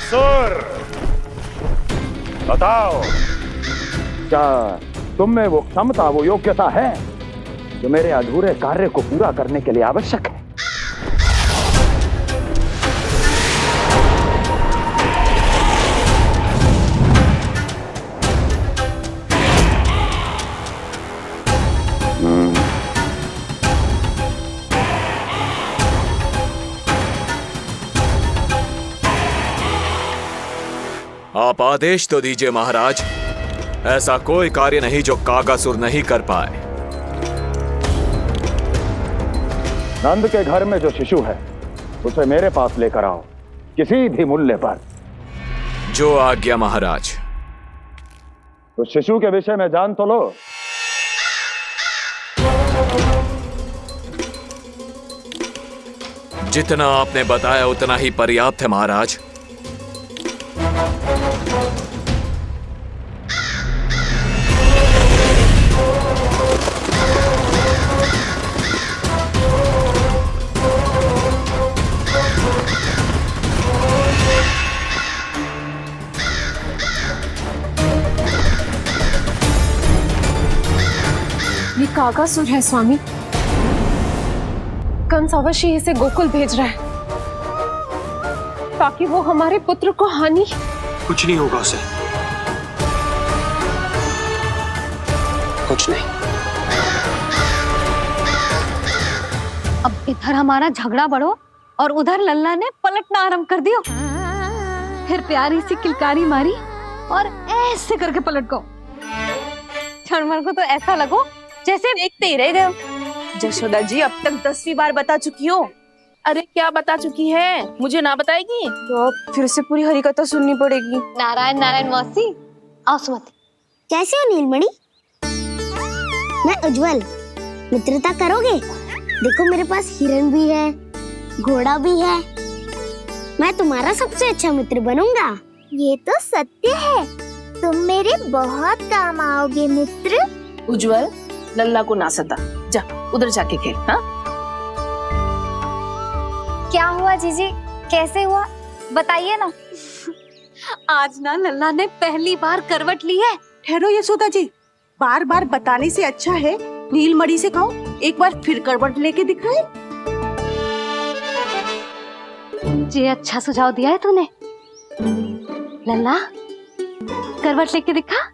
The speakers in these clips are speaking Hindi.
कागासुर, बताओ, क्या तुम में वो क्षमता, वो योग्यता है जो मेरे अधूरे कार्य को पूरा करने के लिए आवश्यक है? आप आदेश तो दीजिए महाराज। ऐसा कोई कार्य नहीं जो कागासुर नहीं कर पाए। नंद के घर में जो शिशु है उसे मेरे पास लेकर आओ, किसी भी मूल्य पर। जो आज्ञा महाराज। तो शिशु के विषय में जान तो लो। जितना आपने बताया उतना ही पर्याप्त है महाराज। ये कागासुर है स्वामी। कंस अवश्य इसे गोकुल भेज रहा है ताकि वो हमारे पुत्र को हानि। कुछ नहीं होगा उसे, कुछ नहीं। अब इधर हमारा झगड़ा बढ़ो और उधर लल्ला ने पलटना आरंभ कर दियो। फिर प्यारी सी किलकारी मारी और ऐसे करके पलट गो। क्षणभर को तो ऐसा लगो जैसे देखते ही रह गए। जशोदा जी अब तक 10वीं बार बता चुकी हो। अरे क्या बता चुकी है, मुझे ना बताएगी तो फिर से पूरी हरिकथा सुननी पड़ेगी। नारायण नारायण मौसी। आओ सुमति। कैसे हो नीलमणि? मैं उज्जवल, मित्रता करोगे? देखो मेरे पास हिरन भी है, घोड़ा भी है। मैं तुम्हारा सबसे अच्छा मित्र बनूंगा। ये तो सत्य है, तुम मेरे बहुत काम आओगे मित्र। उज्जवल, लल्ला को ना सता, जा उधर जाके खेल। हाँ, क्या हुआ जीजी, कैसे हुआ बताइए ना। आज ना लल्ला ने पहली बार करवट ली है। ठहरो यशोदा जी, बार बार बताने से अच्छा है नीलमणि से कहो एक बार फिर करवट लेके दिखाए। ये अच्छा सुझाव दिया है तूने। लल्ला करवट लेके दिखा।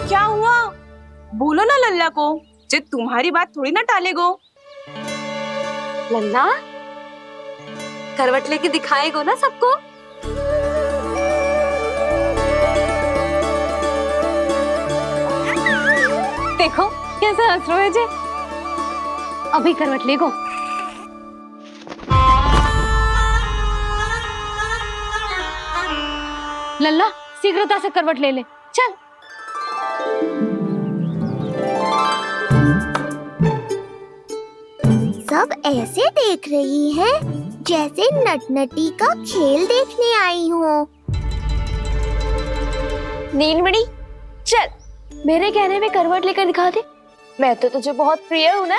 क्या हुआ? बोलो ना लल्ला को, जे तुम्हारी बात थोड़ी ना टालेगो। लल्ला करवट लेके दिखाएगो ना सबको। देखो कैसा हंस रहे जे। अभी करवट लेगो। लल्ला शीघ्रता से करवट ले ले, चल। सब ऐसे देख रही है जैसे नटनटी का खेल देखने आई हो। नीलमणि चल, मेरे कहने में करवट लेकर दिखा दे। मैं तो तुझे बहुत प्रिय हूँ ना।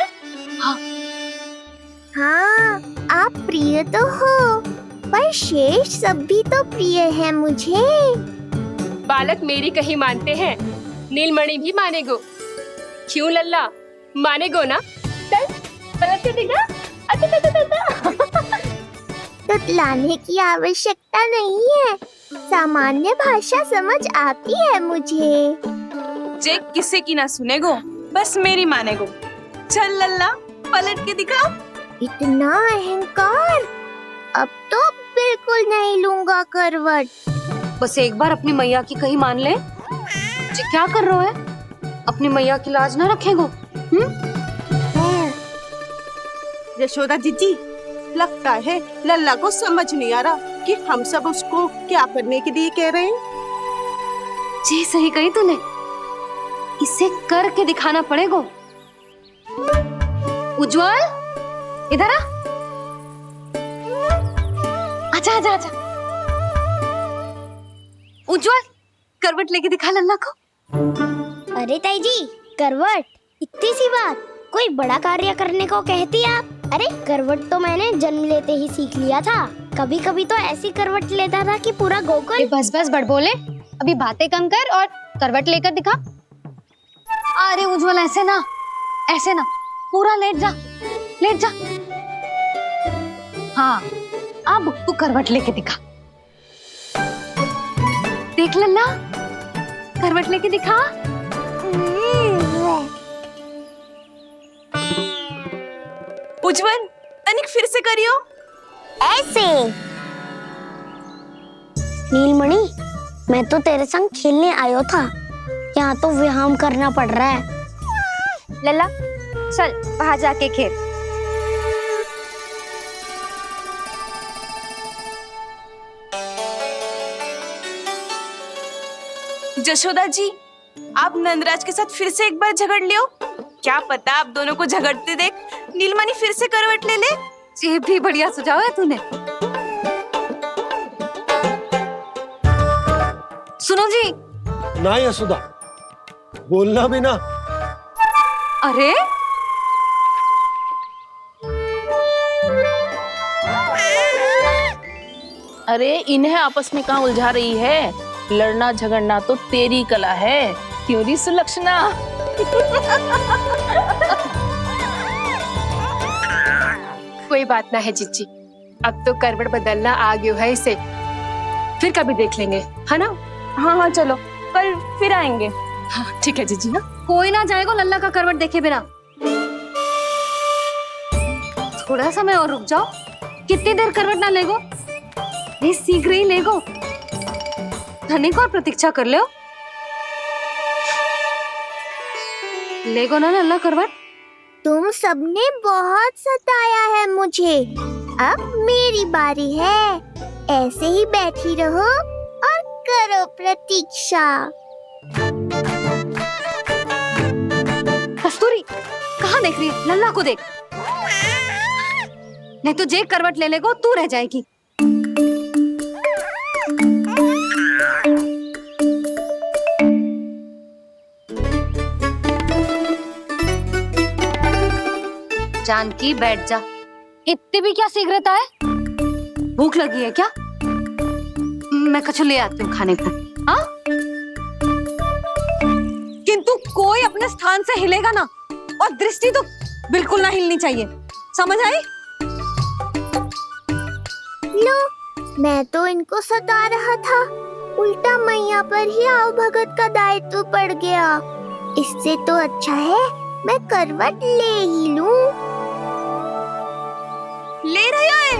हाँ, आप प्रिय तो हो, पर शेष सब भी तो प्रिय है मुझे। बालक मेरी कहीं मानते हैं, नीलमणि भी मानेगो। क्यों लल्ला, मानेगो ना? चल पलट के दिखा। तुतलाने की आवश्यकता नहीं है, सामान्य भाषा समझ आती है मुझे। जे किसी की ना सुनेगो, बस मेरी मानेगो। चल लल्ला पलट के दिखाओ। इतना अहंकार, अब तो बिल्कुल नहीं लूंगा करवट। बस एक बार अपनी मैया की कही मान ले। जी क्या कर रहे हो? अपनी मैया की लाज ना रखेगो। यशोदा जी, लगता है लल्ला को समझ नहीं आ रहा कि हम सब उसको क्या करने के लिए कह रहे हैं। जी सही कही तूने, इसे करके दिखाना पड़ेगा। उज्जवल इधर आ। आजा आजा आजा। उज्जवल करवट लेके दिखा लल्ला को। अरे ताई जी, करवट, इतनी सी बात, कोई बड़ा कार्य करने को कहती आप। अरे करवट तो मैंने जन्म लेते ही सीख लिया था। कभी कभी तो ऐसी करवट लेता था कि पूरा गोकुल। बस बस बड़बोले, अभी बातें कम कर और करवट लेकर दिखा। अरे उज्जवल, ऐसे ना, ऐसे ना, पूरा लेट जा, लेट जा। हाँ, अब तू करवट लेके दिखा। देख लल्ला, करवट लेके दिखा। उज्जवल, तनिक फिर से करियो। ऐसे। नीलमणि, मैं तो तेरे संग खेलने आयो था, यहाँ तो व्यायाम करना पड़ रहा है। लल्ला, चल बाहर जाके खेल। जशोदा जी, आप नंदराज के साथ फिर से एक बार झगड़ लियो। क्या पता आप दोनों को झगड़ते देख नीलमणि फिर से करवट ले ले। ये भी बढ़िया सुझाव है तूने। सुनो जी। ना यशोदा, बोलना भी ना। अरे अरे इन्हें आपस में कहाँ उलझा रही है? लड़ना झगड़ना तो तेरी कला है, क्यों री सुलक्षणा? कोई बात ना है जीजी, अब तो करवट बदलना आ गयो है इसे, फिर कभी देख लेंगे, है ना? हाँ हाँ चलो, कल फिर आएंगे। हाँ ठीक है जीजी ना। कोई ना जाएगा लल्ला का करवट देखे बिना। थोड़ा समय और रुक जाओ। कितनी देर करवट ना लेगो? ये शीघ्र ही लेगो। धनिक और प्रतीक्षा कर लो। लेगो ना लल्ला करवट। तुम सबने बहुत सताया है मुझे, अब मेरी बारी है। ऐसे ही बैठी रहो और करो प्रतीक्षा। कस्तूरी, कहाँ देख रही है? लल्ला को देख। नहीं तो जे करवट ले लेगो तू रह जाएगी। जानकी, बैठ जा। इतनी भी क्या शीघ्रता है? भूख लगी है क्या? मैं कछु ले आती हूँ खाने को। हाँ? किंतु कोई अपने स्थान से हिलेगा ना, और दृष्टि तो बिल्कुल ना हिलनी चाहिए, समझ आई? लो, मैं तो इनको सता रहा था, उल्टा मैया पर ही आओ भगत का दायित्व पड़ गया। इससे तो अच्छा है मैं करवट ले ही लूं। ले रही है।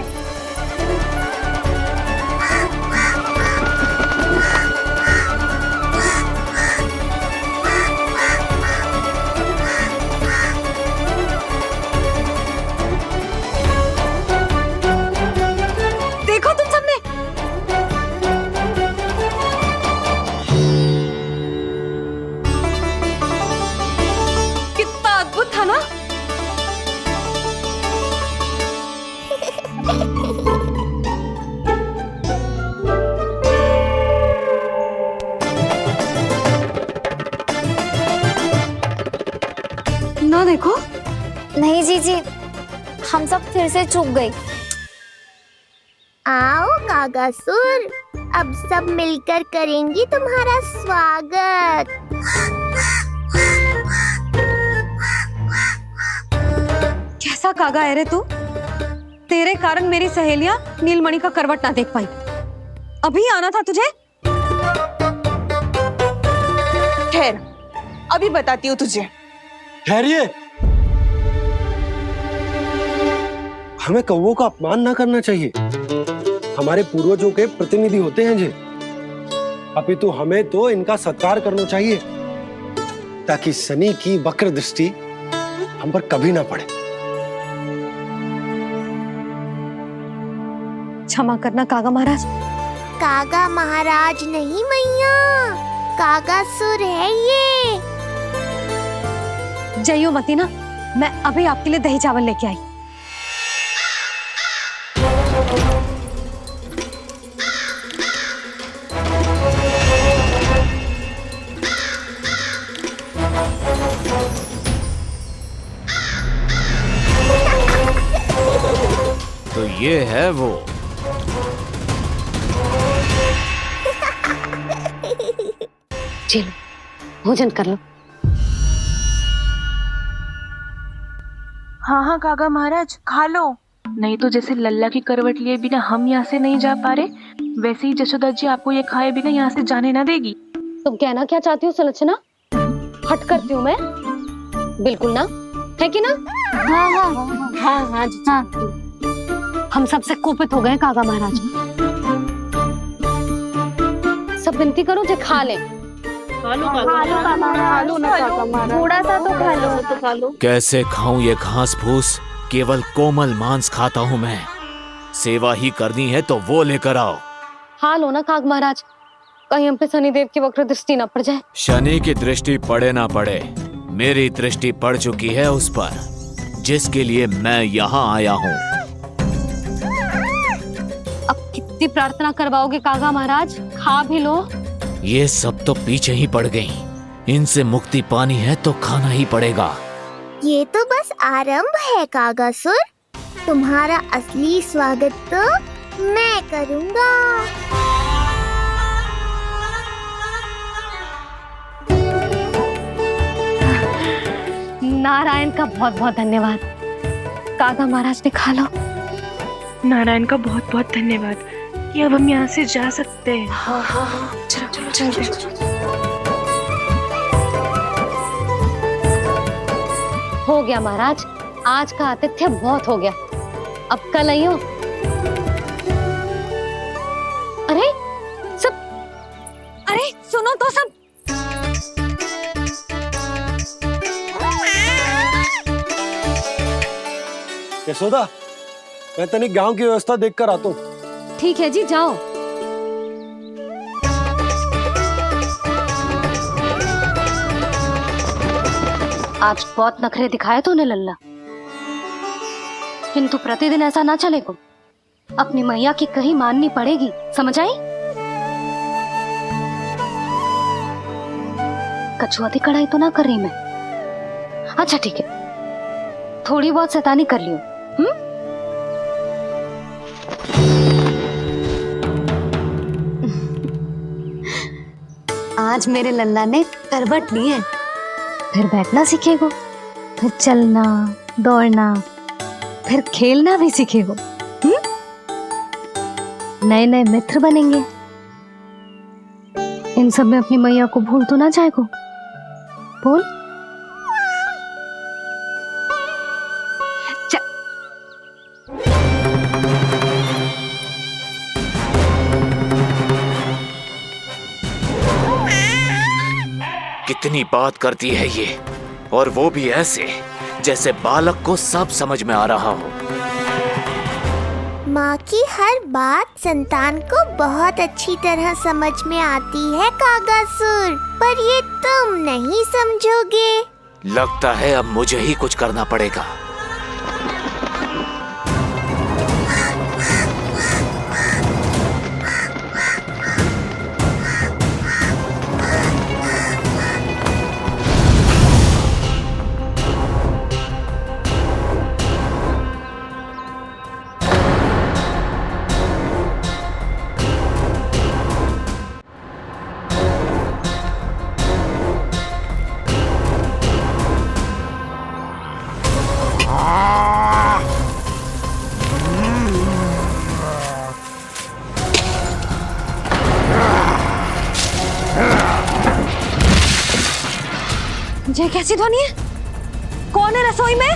देखो तुम सबने, कितना अद्भुत था ना? ना देखो। नहीं जीजी, हम सब फिर से चूक गए। आओ कागासुर, अब सब मिलकर करेंगी तुम्हारा स्वागत। कैसा कागा है रे तू? तेरे कारण मेरी सहेलियां नीलमणि का करवट ना देख पाई। अभी आना था तुझे। ठहर, अभी बताती हूँ तुझे। ठहरिए, हमें कौवों का अपमान ना करना चाहिए। हमारे पूर्वजों के प्रतिनिधि होते हैं जी। अपितु हमें तो इनका सत्कार करना चाहिए, ताकि शनि की वक्र दृष्टि हम पर कभी ना पड़े। क्षमा करना कागा महाराज। कागा महाराज नहीं मैया, कागासुर है ये। जइयो मती ना, मैं अभी आपके लिए दही चावल लेके आई। तो ये है वो। चलो भोजन कर लो। हाँ हाँ काका महाराज खा लो, नहीं तो जैसे लल्ला की करवट लिए बिना हम यहाँ से नहीं जा पा रहे, वैसे ही जशोदा जी आपको ये खाए बिना यहाँ से जाने ना देगी। तुम कहना क्या चाहती हो सुलक्षणा? हट करती हूँ मैं? बिल्कुल ना, है कि ना? हाँ हाँ हाँ हाँ हाँ। हम सबसे कुपित हो गए काका महाराज। सब विनती करो जो खा ले। थोड़ा सा तो खा लो। कैसे खाऊं ये घास फूस? केवल कोमल मांस खाता हूँ मैं। सेवा ही करनी है तो वो लेकर आओ। खा लो ना काग महाराज, कहीं हम पे शनिदेव की वक्र दृष्टि न पड़ जाए। शनि की दृष्टि पड़े ना पड़े, मेरी दृष्टि पड़ चुकी है उस पर, जिसके लिए मैं यहाँ आया हूँ। अब कितनी प्रार्थना करवाओगे कागा महाराज? खा भी लो। ये सब तो पीछे ही पड़ गई, इनसे मुक्ति पानी है तो खाना ही पड़ेगा। ये तो बस आरंभ है कागासुर, तुम्हारा असली स्वागत तो मैं करूँगा। नारायण का बहुत बहुत धन्यवाद। कागा महाराज ने खा लो। नारायण का बहुत बहुत धन्यवाद कि अब हम यहाँ से जा सकते हैं। हो गया महाराज, आज का आतिथ्य बहुत हो गया, अब कल आइयो। अरे सब, अरे सुनो तो सब। यशोदा, मैं तनिक गांव की व्यवस्था देख कर आता हूँ। ठीक है जी, जाओ। आज बहुत नखरे दिखाए तूने लल्ला, किंतु प्रतिदिन ऐसा ना चलेगा। अपनी मैया की कहीं माननी पड़ेगी, समझ आई? कछुआती कढ़ाई तो ना कर रही मैं। अच्छा ठीक है, थोड़ी बहुत शैतानी कर लियो। आज मेरे लल्ला ने करवट ली है, फिर बैठना सीखेगो, फिर चलना दौड़ना, फिर खेलना भी सीखेगो। नए नए मित्र बनेंगे। इन सब में अपनी मैया को भूल तो ना जाएगो। बोल। कितनी बात करती है ये, और वो भी ऐसे जैसे बालक को सब समझ में आ रहा हो। माँ की हर बात संतान को बहुत अच्छी तरह समझ में आती है कागासुर, पर ये तुम नहीं समझोगे। लगता है अब मुझे ही कुछ करना पड़ेगा। ये कैसी ध्वनि है? कौन है रसोई में?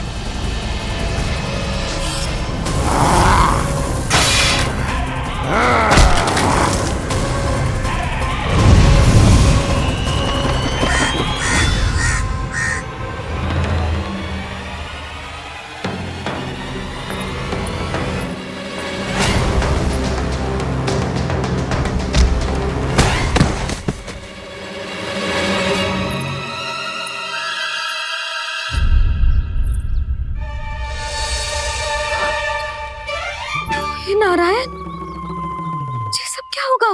नारायण, ये सब क्या होगा?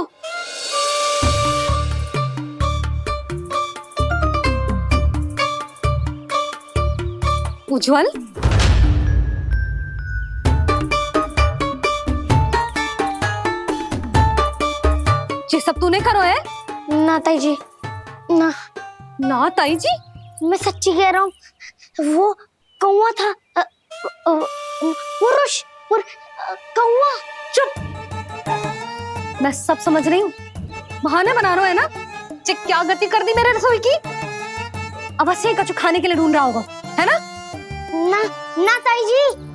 उज्जवल, ये सब तूने करो है? ना ताई जी, ना ना ताई जी, मैं सच्ची कह रहा हूँ। वो कौवा था, पुरुष कौवा। चुप, मैं सब समझ रही हूँ। बहाने बना रहे हो है ना? जे क्या गति कर दी मेरे रसोई की। अब बस यही कछु खाने के लिए ढूंढ रहा होगा, है ना? ना ना ताई जी।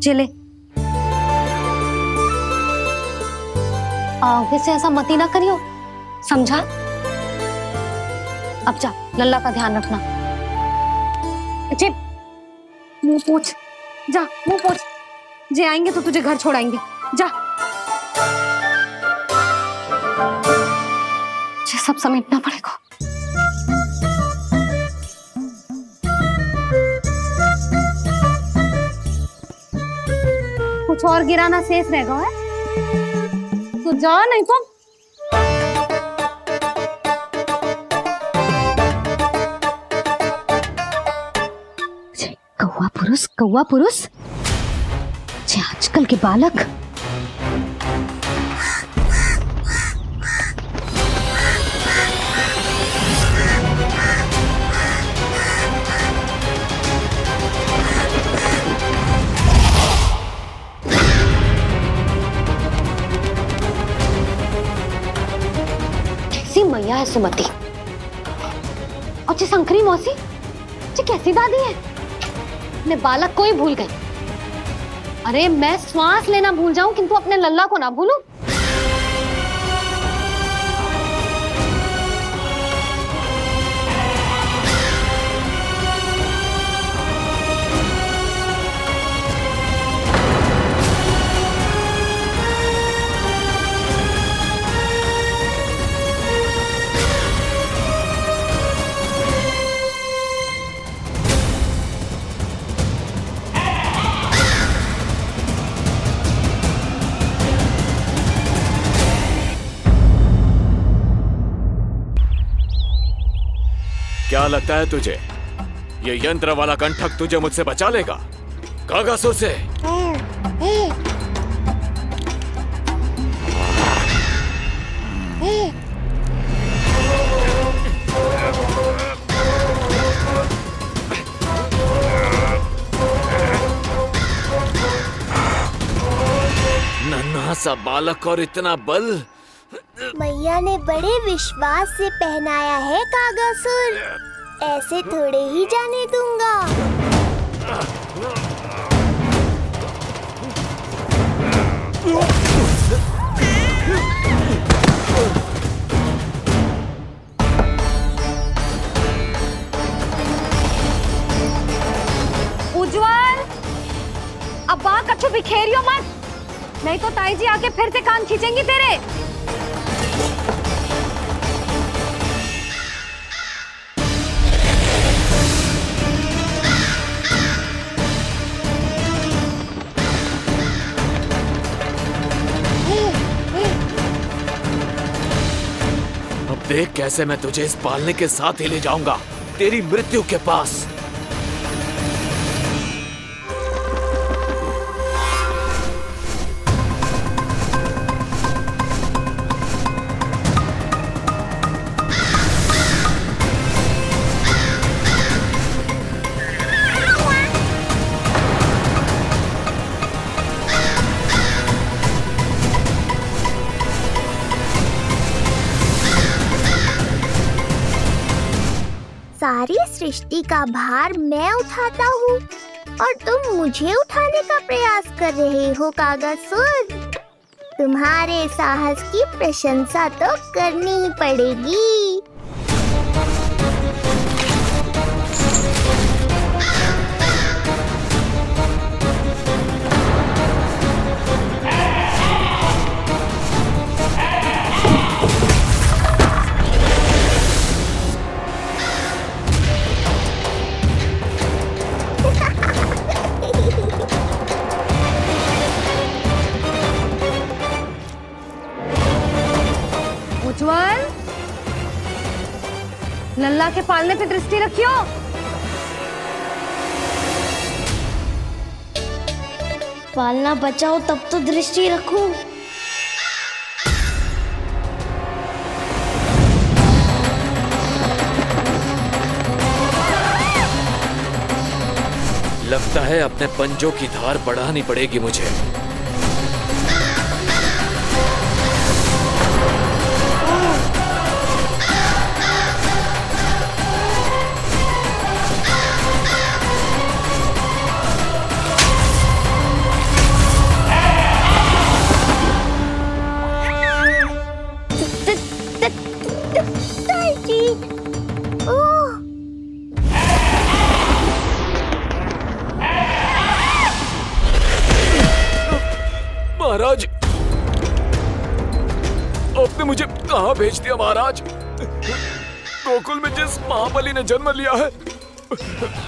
चले, आगे से ऐसा मती ना करियो, समझा? अब जा, लल्ला का ध्यान रखना। चिप, मुंह पोंछ, जा मुंह पोंछ। जे आएंगे तो तुझे घर छोड़ाएंगे, जा। ये सब समेटना पड़ेगा। कुछ और गिराना शेष रहेगा है? तो जा, नहीं तो कौवा पुरुष जे आजकल के बालक। कैसी मैया है सुमति, और जे शंकरी मौसी जे कैसी दादी है। अपने बालक को ही भूल गई। अरे मैं श्वास लेना भूल जाऊं किंतु अपने लल्ला को ना भूलूं। क्या लगता है तुझे ये यंत्र वाला कंठक तुझे मुझसे बचा लेगा कागासुर से? नन्हा सा बालक और इतना बल। मैया ने बड़े विश्वास से पहनाया है कागासुर, ऐसे थोड़े ही जाने दूंगा। उज्जवल, अब वहां कछु बिखेरियो मत, नहीं तो ताई जी आके फिर से कान खींचेंगी तेरे। अब देख कैसे मैं तुझे इस पालने के साथ ही ले जाऊंगा तेरी मृत्यु के पास। सारी सृष्टि का भार मैं उठाता हूँ और तुम मुझे उठाने का प्रयास कर रहे हो कागासुर। तुम्हारे साहस की प्रशंसा तो करनी ही पड़ेगी। उज्जवल, लल्ला के पालने पे दृष्टि रखियो। पालना बचाओ तब तो दृष्टि रखूं। लगता है अपने पंजों की धार बढ़ानी पड़ेगी मुझे। महाराज, आपने मुझे कहाँ भेज दिया महाराज? गोकुल में जिस महाबली ने जन्म लिया है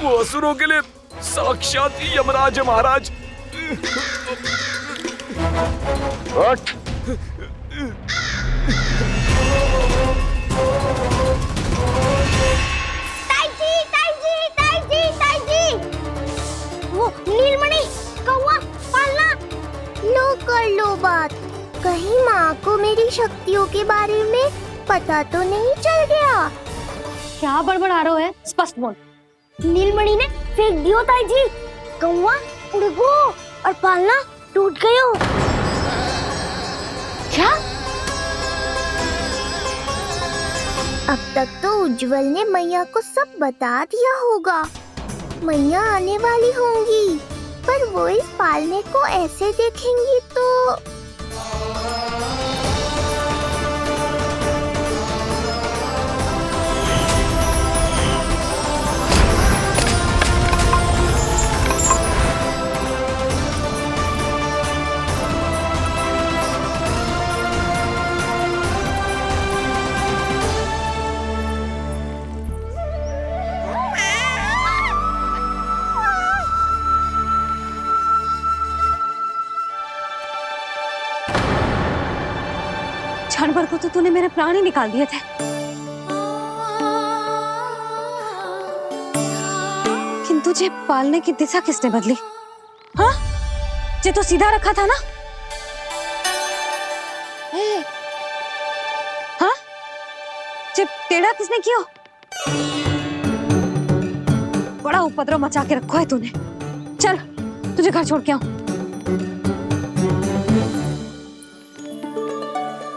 वो असुरों के लिए साक्षात यमराज है महाराज। उठ। वो नीलमणि, कौवा, पालना, लो कर लो बात। कहीं माँ को मेरी शक्तियों के बारे में पता तो नहीं चल गया? क्या बड़बड़ा रहे हो? स्पष्ट बोल। नीलमणि ने फेंक दियो ताई जी। कौवा उड़ गयो और पालना टूट गयो। क्या? अब तक तो उज्जवल ने मैया को सब बता दिया होगा। मैया आने वाली होंगी, पर वो इस पालने को ऐसे देखेंगी तो क्षण भर को तो तूने मेरे प्राण ही निकाल दिए थे। किंतु तुझे पालने की दिशा किसने बदली? हाँ, जे तो सीधा रखा था ना? हाँ, जे टेढ़ा किसने किया? बड़ा उपद्रव मचा के रखो है तूने। चल, तुझे घर छोड़ के आऊं।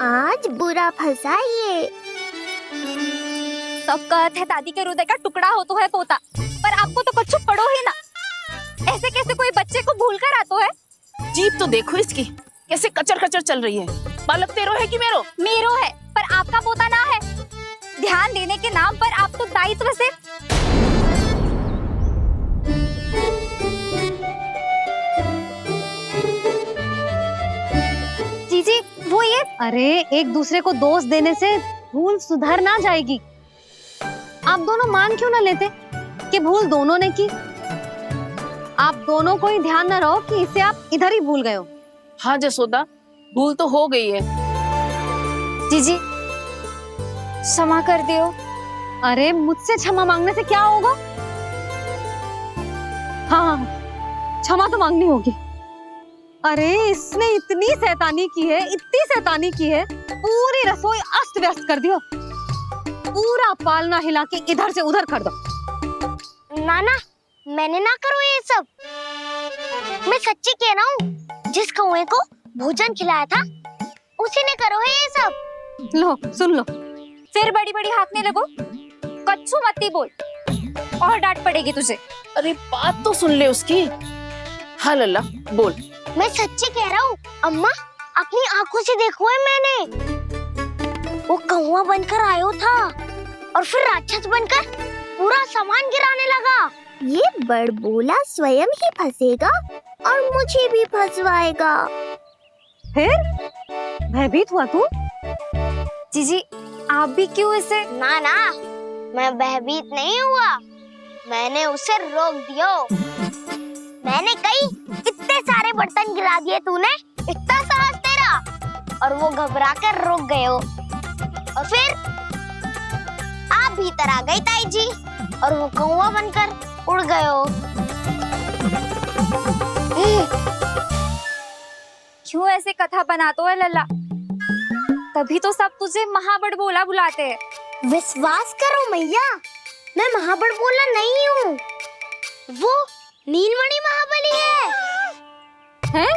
आज बुरा फंसा ये। सब कहते हैं दादी के हृदय का टुकड़ा हो तो है पोता, पर आपको तो कच्छु पड़ो ही ना। ऐसे कैसे कोई बच्चे को भूल कर आतो है? जीभ तो देखो इसकी, कैसे कचर कचर चल रही है। बालक तेरो है कि मेरो? मेरो है, पर आपका पोता ना है। ध्यान देने के नाम पर आप तो दायित्व से जीजी वो ये। अरे एक दूसरे को दोष देने से भूल सुधर ना जाएगी। आप दोनों मान क्यों ना लेते कि भूल दोनों ने की? आप दोनों को ही ध्यान न रहो कि इसे आप इधर ही भूल गए हो। हाँ जसोदा, भूल तो हो गई है। जीजी क्षमा कर दियो। अरे मुझसे क्षमा मांगने से क्या होगा? हाँ, क्षमा तो मांगनी होगी। अरे इसने इतनी शैतानी की है, इतनी शैतानी की है, पूरी रसोई अस्त व्यस्त कर दियो। पूरा पालना हिला के इधर से उधर कर दो। नाना, मैंने ना करो ये सब। मैं सच्ची कह रहा हूँ, जिस कौवे को भोजन खिलाया था उसी ने करो है ये सब। लो सुन लो, फिर बड़ी बड़ी हाकने लगो। कच्छु मत बोल और डांट पड़ेगी तुझे। अरे बात तो सुन ले उसकी। हाँ लल्ला बोल। मैं सच्ची कह रहा हूँ अम्मा, अपनी आंखों से देखो है मैंने। वो कौवा बनकर आयो था और फिर राक्षस बनकर पूरा सामान गिराने लगा। ये बड़बोला स्वयं ही फंसेगा और मुझे भी फंसवाएगा। फिर भयभीत हुआ तू? जीजी आप भी क्यों इसे? ना ना, मैं भयभीत नहीं हुआ, मैंने उसे रोक दिया। मैंने कही इतने सारे बर्तन गिरा दिए तूने, इतना साहस तेरा, और वो घबरा कर रुक गए हो। और फिर आप भीतर आ गई ताई जी और वो कौवा बनकर उड़ गए हो। क्यों ऐसे कथा बनाते है लल्ला? तभी तो सब तुझे महाबड़ बोला बुलाते हैं। विश्वास करो मैया, मैं महाबड़ बोला नहीं हूँ, वो नीलमणि महाबली है। हैं?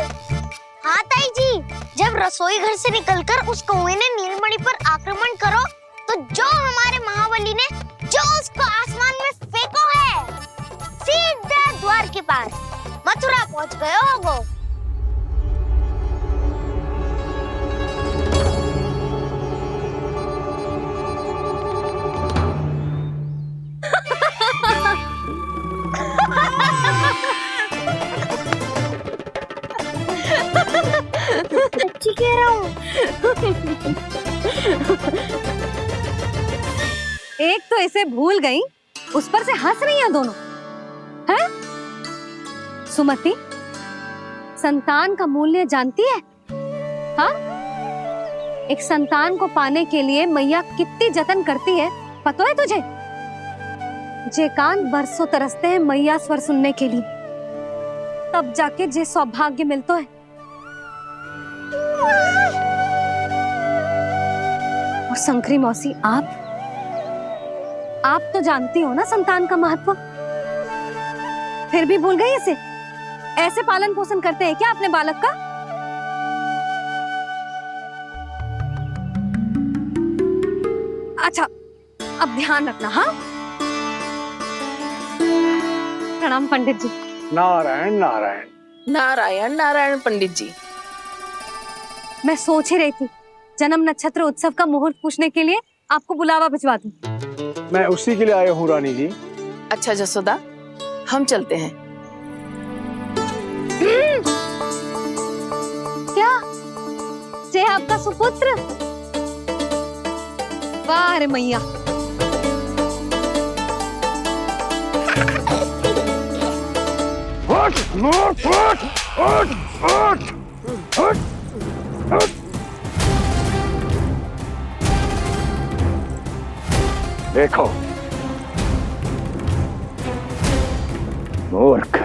हाँ ताई जी, जब रसोई घर से निकलकर उस कौवे ने नीलमणि पर आक्रमण करो तो जो हमारे महाबली ने जो उसको आसमान में फेंको है, सीधा द्वार के पास मथुरा पहुंच गए होगो। सच्ची कह रहा हूँ। एक तो इसे भूल गई, उस पर से हंस रही हैं दोनों। हैं? सुमति, संतान का मूल्य जानती है? हाँ? एक संतान को पाने के लिए मैया कितनी जतन करती है, पता है तुझे? जे कान बरसों तरसते हैं मैया स्वर सुनने के लिए, तब जाके जे सौभाग्य मिलता है। और शंकरी मौसी, आप तो जानती हो ना संतान का महत्व, फिर भी भूल गई इसे? ऐसे पालन पोषण करते हैं क्या अपने बालक का? अच्छा, अब ध्यान रखना। हाँ, प्रणाम पंडित जी। नारायण नारायण। नारायण नारायण पंडित जी। मैं सोच ही रही थी जन्म नक्षत्र उत्सव का मुहूर्त पूछने के लिए आपको बुलावा भिजवा दूं। मैं उसी के लिए आया हूँ रानी जी। अच्छा जसोदा, हम चलते हैं। क्या जे आपका सुपुत्र? वाह रे मैया। देखो मूर्ख,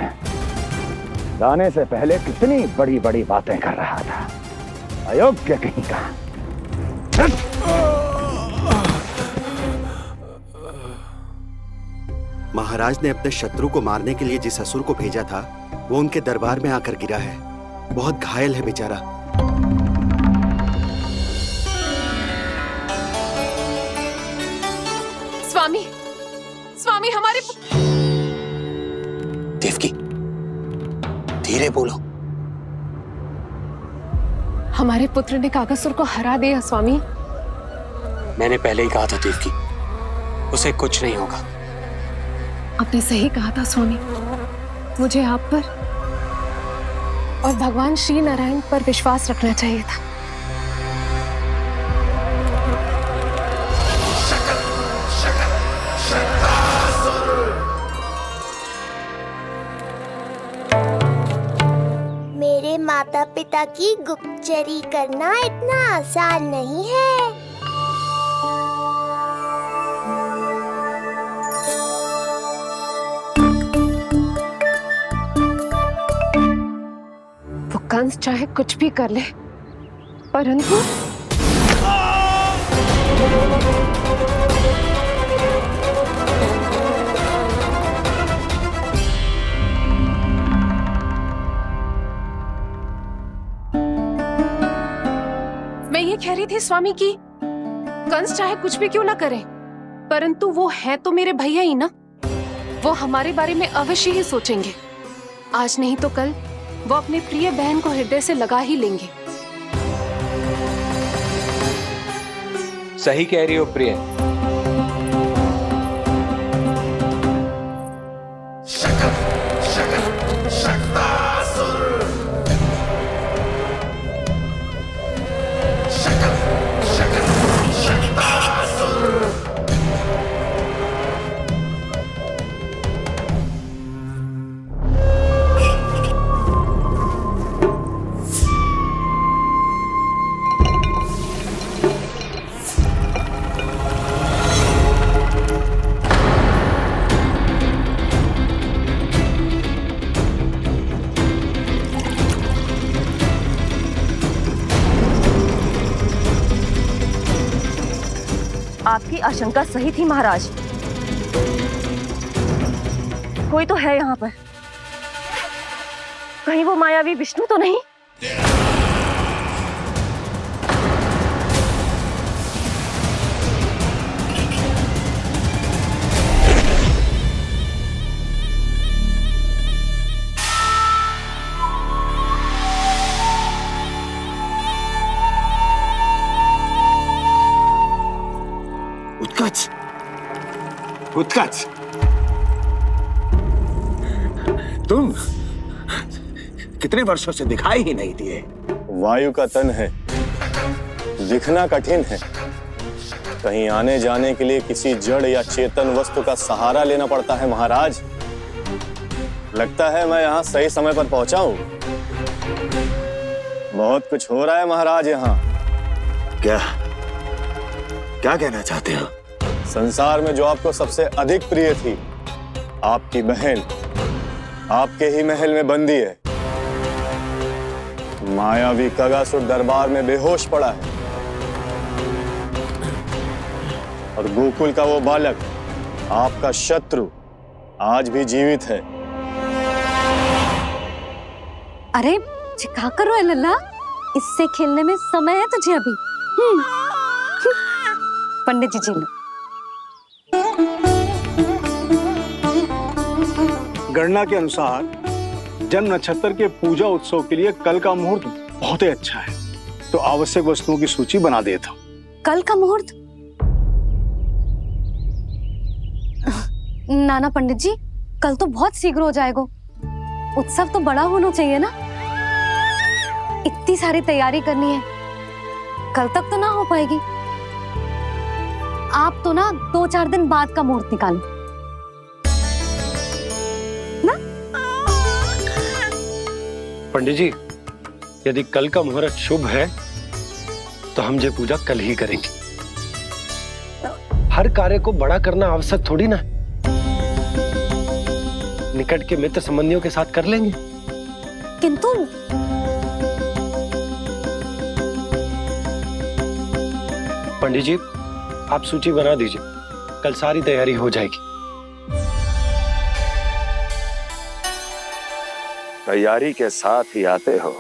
जाने से पहले कितनी बड़ी बड़ी बातें कर रहा था, अयोग्य कहीं का। महाराज ने अपने शत्रु को मारने के लिए जिस असुर को भेजा था, वो उनके दरबार में आकर गिरा है। बहुत घायल है बेचारा। स्वामी, स्वामी हमारे देवकी, धीरे बोलो। हमारे पुत्र ने काकासुर को हरा दिया स्वामी। मैंने पहले ही कहा था देवकी, उसे कुछ नहीं होगा। आपने सही कहा था स्वामी, मुझे आप पर और भगवान श्री नारायण पर विश्वास रखना चाहिए था। मेरे माता पिता की गुप्तचरी करना इतना आसान नहीं है। वो कंस चाहे कुछ भी कर ले, परंतु मैं ये कह रही थी स्वामी कि कंस चाहे कुछ भी क्यों ना करे, परंतु वो है तो मेरे भैया ही ना। वो हमारे बारे में अवश्य ही सोचेंगे। आज नहीं तो कल वो अपने प्रिय बहन को हृदय से लगा ही लेंगे। सही कह रही हो प्रिय। आशंका सही थी महाराज। कोई तो है यहाँ पर। कहीं वो मायावी विष्णु तो नहीं? उत्कच, उत्कच, तुम कितने वर्षों से दिखाई ही नहीं दिए। वायु का तन है, दिखना कठिन है। कहीं आने जाने के लिए किसी जड़ या चेतन वस्तु का सहारा लेना पड़ता है महाराज। लगता है मैं यहाँ सही समय पर पहुंचा हूँ। बहुत कुछ हो रहा है महाराज यहाँ। क्या क्या कहना चाहते हो? संसार में जो आपको सबसे अधिक प्रिय थी, आपकी बहन, आपके ही महल में बंदी है। मायावी कगासुर दरबार में बेहोश पड़ा है और गोकुल का वो बालक, आपका शत्रु, आज भी जीवित है। अरे क्या कर रहे हो लल्ला? इससे खेलने में समय है तुझे अभी। पंडित जी जी लो। गणना के अनुसार जन्म नक्षत्र के पूजा उत्सव के लिए कल का मुहूर्त बहुत ही अच्छा है, तो आवश्यक वस्तुओं की सूची बना देता हूँ। कल का मुहूर्त? नाना पंडित जी, कल तो बहुत शीघ्र हो जाएगा। उत्सव तो बड़ा होना चाहिए ना। इतनी सारी तैयारी करनी है, कल तक तो ना हो पाएगी। आप तो ना 2-4 दिन बाद का मुहूर्त निकालो ना। पंडित जी, यदि कल का मुहूर्त शुभ है तो हम ये पूजा कल ही करेंगे। हर कार्य को बड़ा करना आवश्यक थोड़ी ना। निकट के मित्र संबंधियों के साथ कर लेंगे। किंतु पंडित जी, आप सूची बना दीजिए, कल सारी तैयारी हो जाएगी। तैयारी के साथ ही आते हो,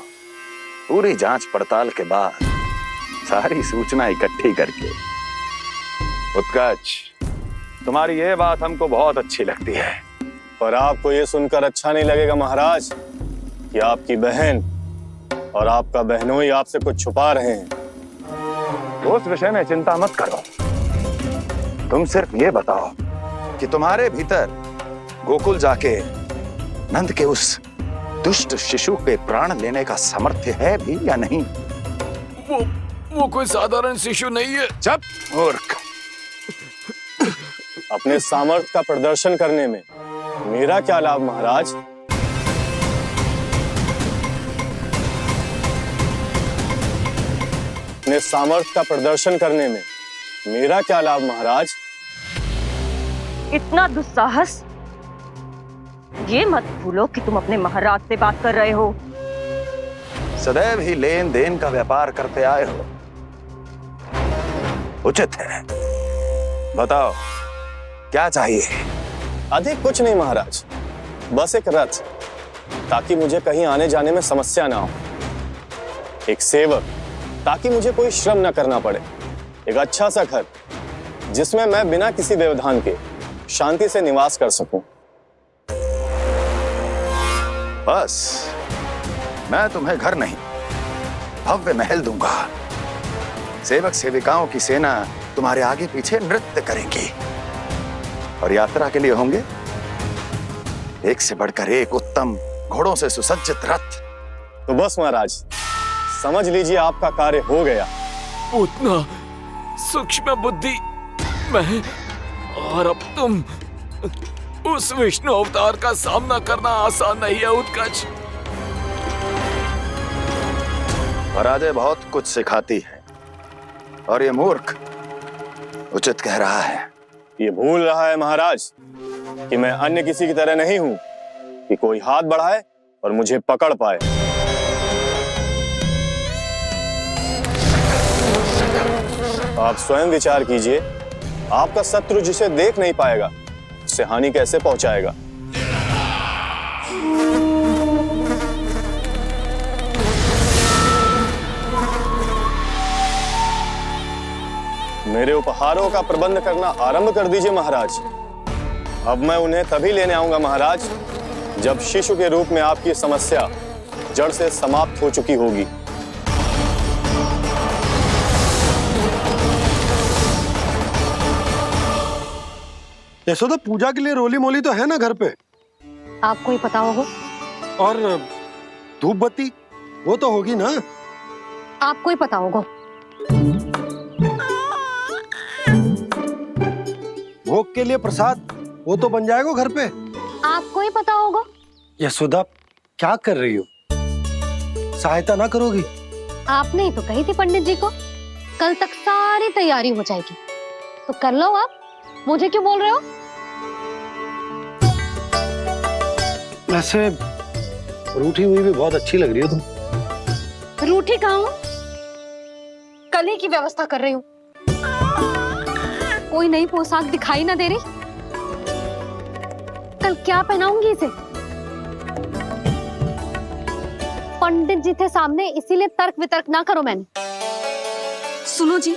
पूरी जांच पड़ताल के बाद सारी सूचना इकट्ठी करके। उत्कच, तुम्हारी ये बात हमको बहुत अच्छी लगती है। पर आपको ये सुनकर अच्छा नहीं लगेगा महाराज कि आपकी बहन और आपका बहनोई आपसे कुछ छुपा रहे हैं। उस विषय में चिंता मत करो। तुम सिर्फ ये बताओ कि तुम्हारे भीतर गोकुल जाके नंद के उस दुष्ट शिशु के प्राण लेने का सामर्थ्य है भी या नहीं? वो कोई साधारण शिशु नहीं है। चुप मूर्ख। अपने सामर्थ्य का प्रदर्शन करने में मेरा क्या लाभ महाराज? अपने सामर्थ्य का प्रदर्शन करने में मेरा क्या लाभ महाराज? इतना दुस्साहस? ये मत भूलो कि तुम अपने महाराज से बात कर रहे हो। सदैव ही लेन देन का व्यापार करते आए हो, उचित है। बताओ क्या चाहिए? अधिक कुछ नहीं महाराज, बस एक रथ, ताकि मुझे कहीं आने जाने में समस्या ना हो। एक सेवक, ताकि मुझे कोई श्रम न करना पड़े। एक अच्छा सा घर, जिसमें मैं बिना किसी व्यवधान के शांति से निवास कर सकूं। बस, मैं तुम्हें घर नहीं, भव्य महल दूंगा। सेवक सेविकाओं की सेना तुम्हारे आगे पीछे नृत्य करेंगी और यात्रा के लिए होंगे एक से बढ़कर एक उत्तम घोड़ों से सुसज्जित रथ। तो बस महाराज, समझ लीजिए आपका कार्य हो गया। उतना सूक्ष्म बुद्धि मैं, और अब तुम, उस विष्णु अवतार का सामना करना आसान नहीं है उत्कच। पराजय बहुत कुछ सिखाती है और ये मूर्ख उचित कह रहा है। ये भूल रहा है महाराज कि मैं अन्य किसी की तरह नहीं हूं कि कोई हाथ बढ़ाए और मुझे पकड़ पाए। आप स्वयं विचार कीजिए आपका शत्रु जिसे देख नहीं पाएगा उसे हानि कैसे पहुंचाएगा? मेरे उपहारों का प्रबंध करना आरंभ कर दीजिए महाराज। अब मैं उन्हें तभी लेने आऊंगा महाराज जब शिशु के रूप में आपकी समस्या जड़ से समाप्त हो चुकी होगी। यशोदा, पूजा के लिए रोली मोली तो है ना घर पे? आपको ही पता होगा। और धूप बत्ती वो तो होगी ना? आपको ही पता होगा। भोग के लिए प्रसाद वो तो बन जाएगा घर पे। आपको ही पता होगा। यशोदा, क्या कर रही हो? सहायता ना करोगी? आपने ही तो कही थी पंडित जी को कल तक सारी तैयारी हो जाएगी, तो कर लो आप। मुझे क्यों बोल रहे हो? वैसे रूठी हुई भी बहुत अच्छी लग रही हो तुम। रूठी कहाँ हूँ? कल ही की व्यवस्था कर रही हूँ। कोई नई पोशाक दिखाई ना दे रही। कल क्या पहनाऊंगी इसे? पंडित जी थे सामने, इसीलिए तर्क वितर्क ना करो। मैंने सुनो जी,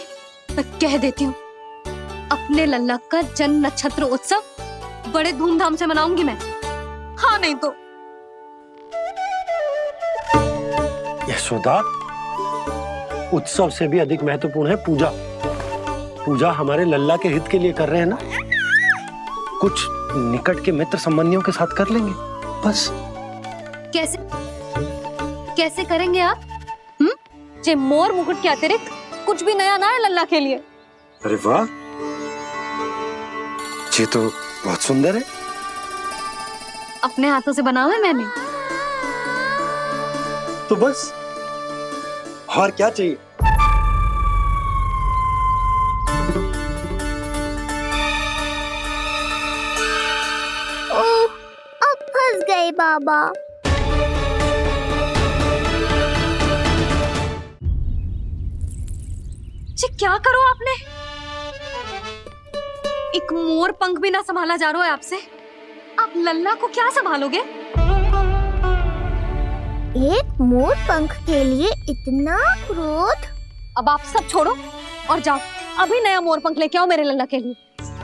मैं कह देती हूँ, अपने लल्ला का जन्म नक्षत्र उत्सव बड़े धूमधाम से मनाऊंगी मैं। हाँ नहीं तो। यशोदा, उत्सव से भी अधिक महत्वपूर्ण है पूजा। पूजा हमारे लल्ला के हित के लिए कर रहे हैं ना। कुछ निकट के मित्र संबंधियों के साथ कर लेंगे बस। कैसे कैसे करेंगे आप? जे मोर मुकुट के अतिरिक्त कुछ भी नया ना है लल्ला के लिए। अरे वाह, ये तो बहुत सुंदर है। अपने हाथों से बनाया है मैंने। तो बस और क्या चाहिए? ओह, अब फंस गए बाबा। जी क्या करो आपने? एक मोर पंख भी ना संभाला जा रहा है आपसे। आप लल्ला को क्या संभालोगे? एक मोर पंख के लिए इतना क्रोध? अब आप सब छोड़ो और जाओ, अभी नया मोर पंख लेके आओ मेरे लल्ला के लिए,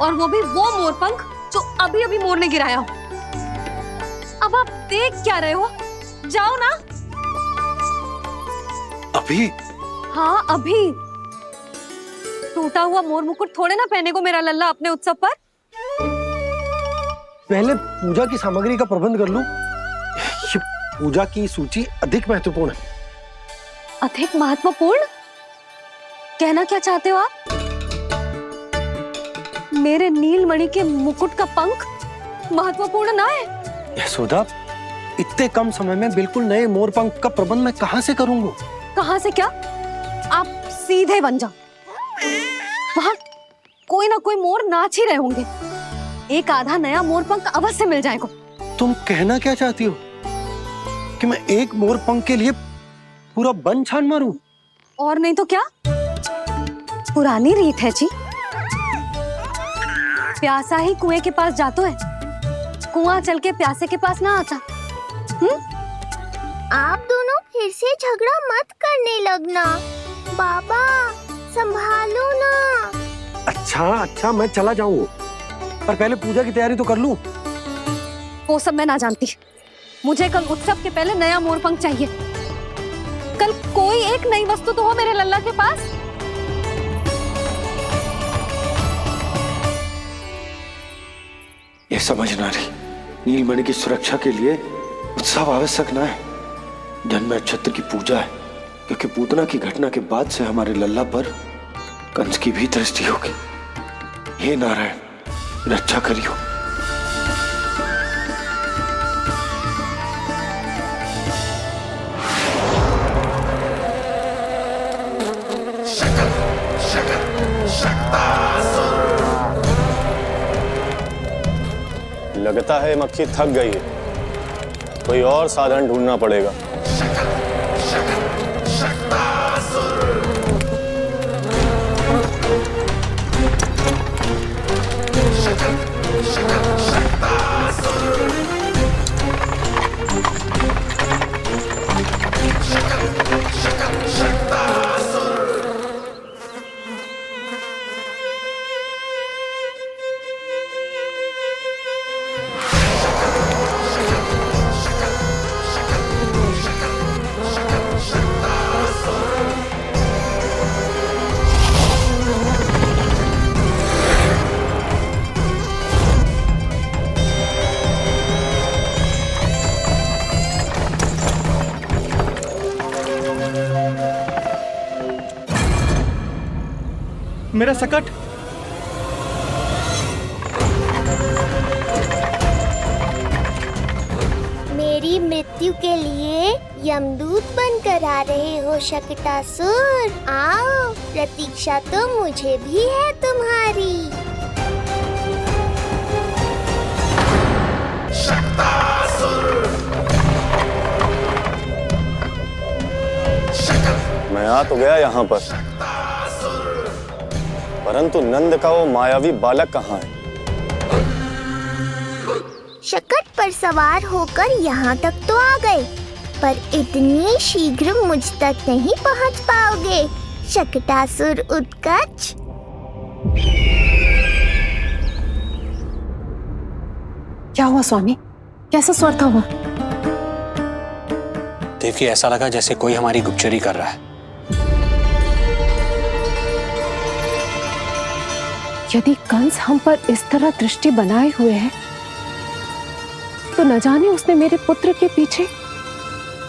और वो भी वो मोर पंख जो अभी अभी मोर ने गिराया हो। अब आप देख क्या रहे हो? जाओ ना। अभी? हाँ अभी। टूटा हुआ मोर मुकुट थोड़े ना पहने को मेरा लल्ला अपने उत्सव पर। पहले पूजा की सामग्री का प्रबंध कर लूं। ये पूजा की सूची अधिक महत्वपूर्ण है। अधिक महत्वपूर्ण? कहना क्या चाहते हो आप? मेरे नीलमणि के मुकुट का पंख महत्वपूर्ण ना है? यशोदा, इतने कम समय में बिल्कुल नए मोर पंख का प्रबंध मैं कहां से करूंगा? कहां से क्या? आप सीधे बन जाओ। वहां कोई ना कोई मोर नाच ही रहे होंगे। एक आधा नया मोर पंख अवश्य मिल जाएगा। तुम कहना क्या चाहती हो कि मैं एक मोर पंख के लिए पूरा वन छान मारूं? और नहीं तो क्या, पुरानी रीत है जी। प्यासा ही कुएं के पास जाता है, कुआं चल के प्यासे के पास ना आता। आप दोनों फिर से झगड़ा मत करने लगना। बाबा संभालो ना। अच्छा मैं चला जाऊंगा, पर पहले पूजा की तैयारी तो कर लूं। वो सब मैं ना जानती। मुझे कल उत्सव के पहले नया मोर पंख चाहिए। कल कोई एक नई वस्तु तो हो मेरे लल्ला के पास। ये समझ ना रही, नीलमणि की सुरक्षा के लिए उत्सव आवश्यक ना है, जन्म नक्षत्र की पूजा है, क्योंकि पूतना की घटना के बाद से हमारे लल्ला पर कंस की भी दृष्टि होगी। हे नारायण, रक्षा करियो। लगता है मक्खी थक गई है, कोई और साधन ढूंढना पड़ेगा। मेरा सकट। मेरी मृत्यु के लिए यमदूत बनकर आ रहे हो शकटासुर? आओ, प्रतीक्षा तो मुझे भी है तुम्हारी। मैं आ तो गया यहाँ पर, परंतु नंद का वो मायावी बालक कहाँ है? शकट पर सवार होकर यहाँ तक तो आ गए, पर इतनी शीघ्र मुझ तक नहीं पहुँच पाओगे शकटासुर उत्कच। क्या हुआ स्वामी? कैसा स्वर था वो? देवकी, ऐसा लगा जैसे कोई हमारी गुप्तचरी कर रहा है। यदि कंस हम पर इस तरह दृष्टि बनाए हुए है, तो न जाने उसने मेरे पुत्र के पीछे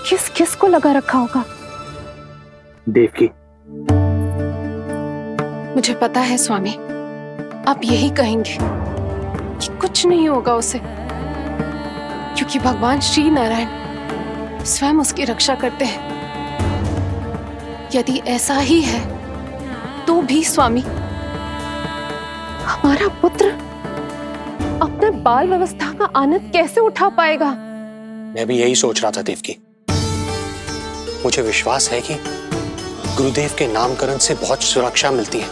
किस किस को लगा रखा होगा। देवकी, मुझे पता है स्वामी, आप यही कहेंगे कि कुछ नहीं होगा उसे, क्योंकि भगवान श्री नारायण स्वयं उसकी रक्षा करते हैं। यदि ऐसा ही है तो भी स्वामी, हमारा पुत्र अपने बाल व्यवस्था का आनंद कैसे उठा पाएगा? मैं भी यही सोच रहा था देवकी। मुझे विश्वास है कि गुरुदेव के नामकरण से बहुत सुरक्षा मिलती है।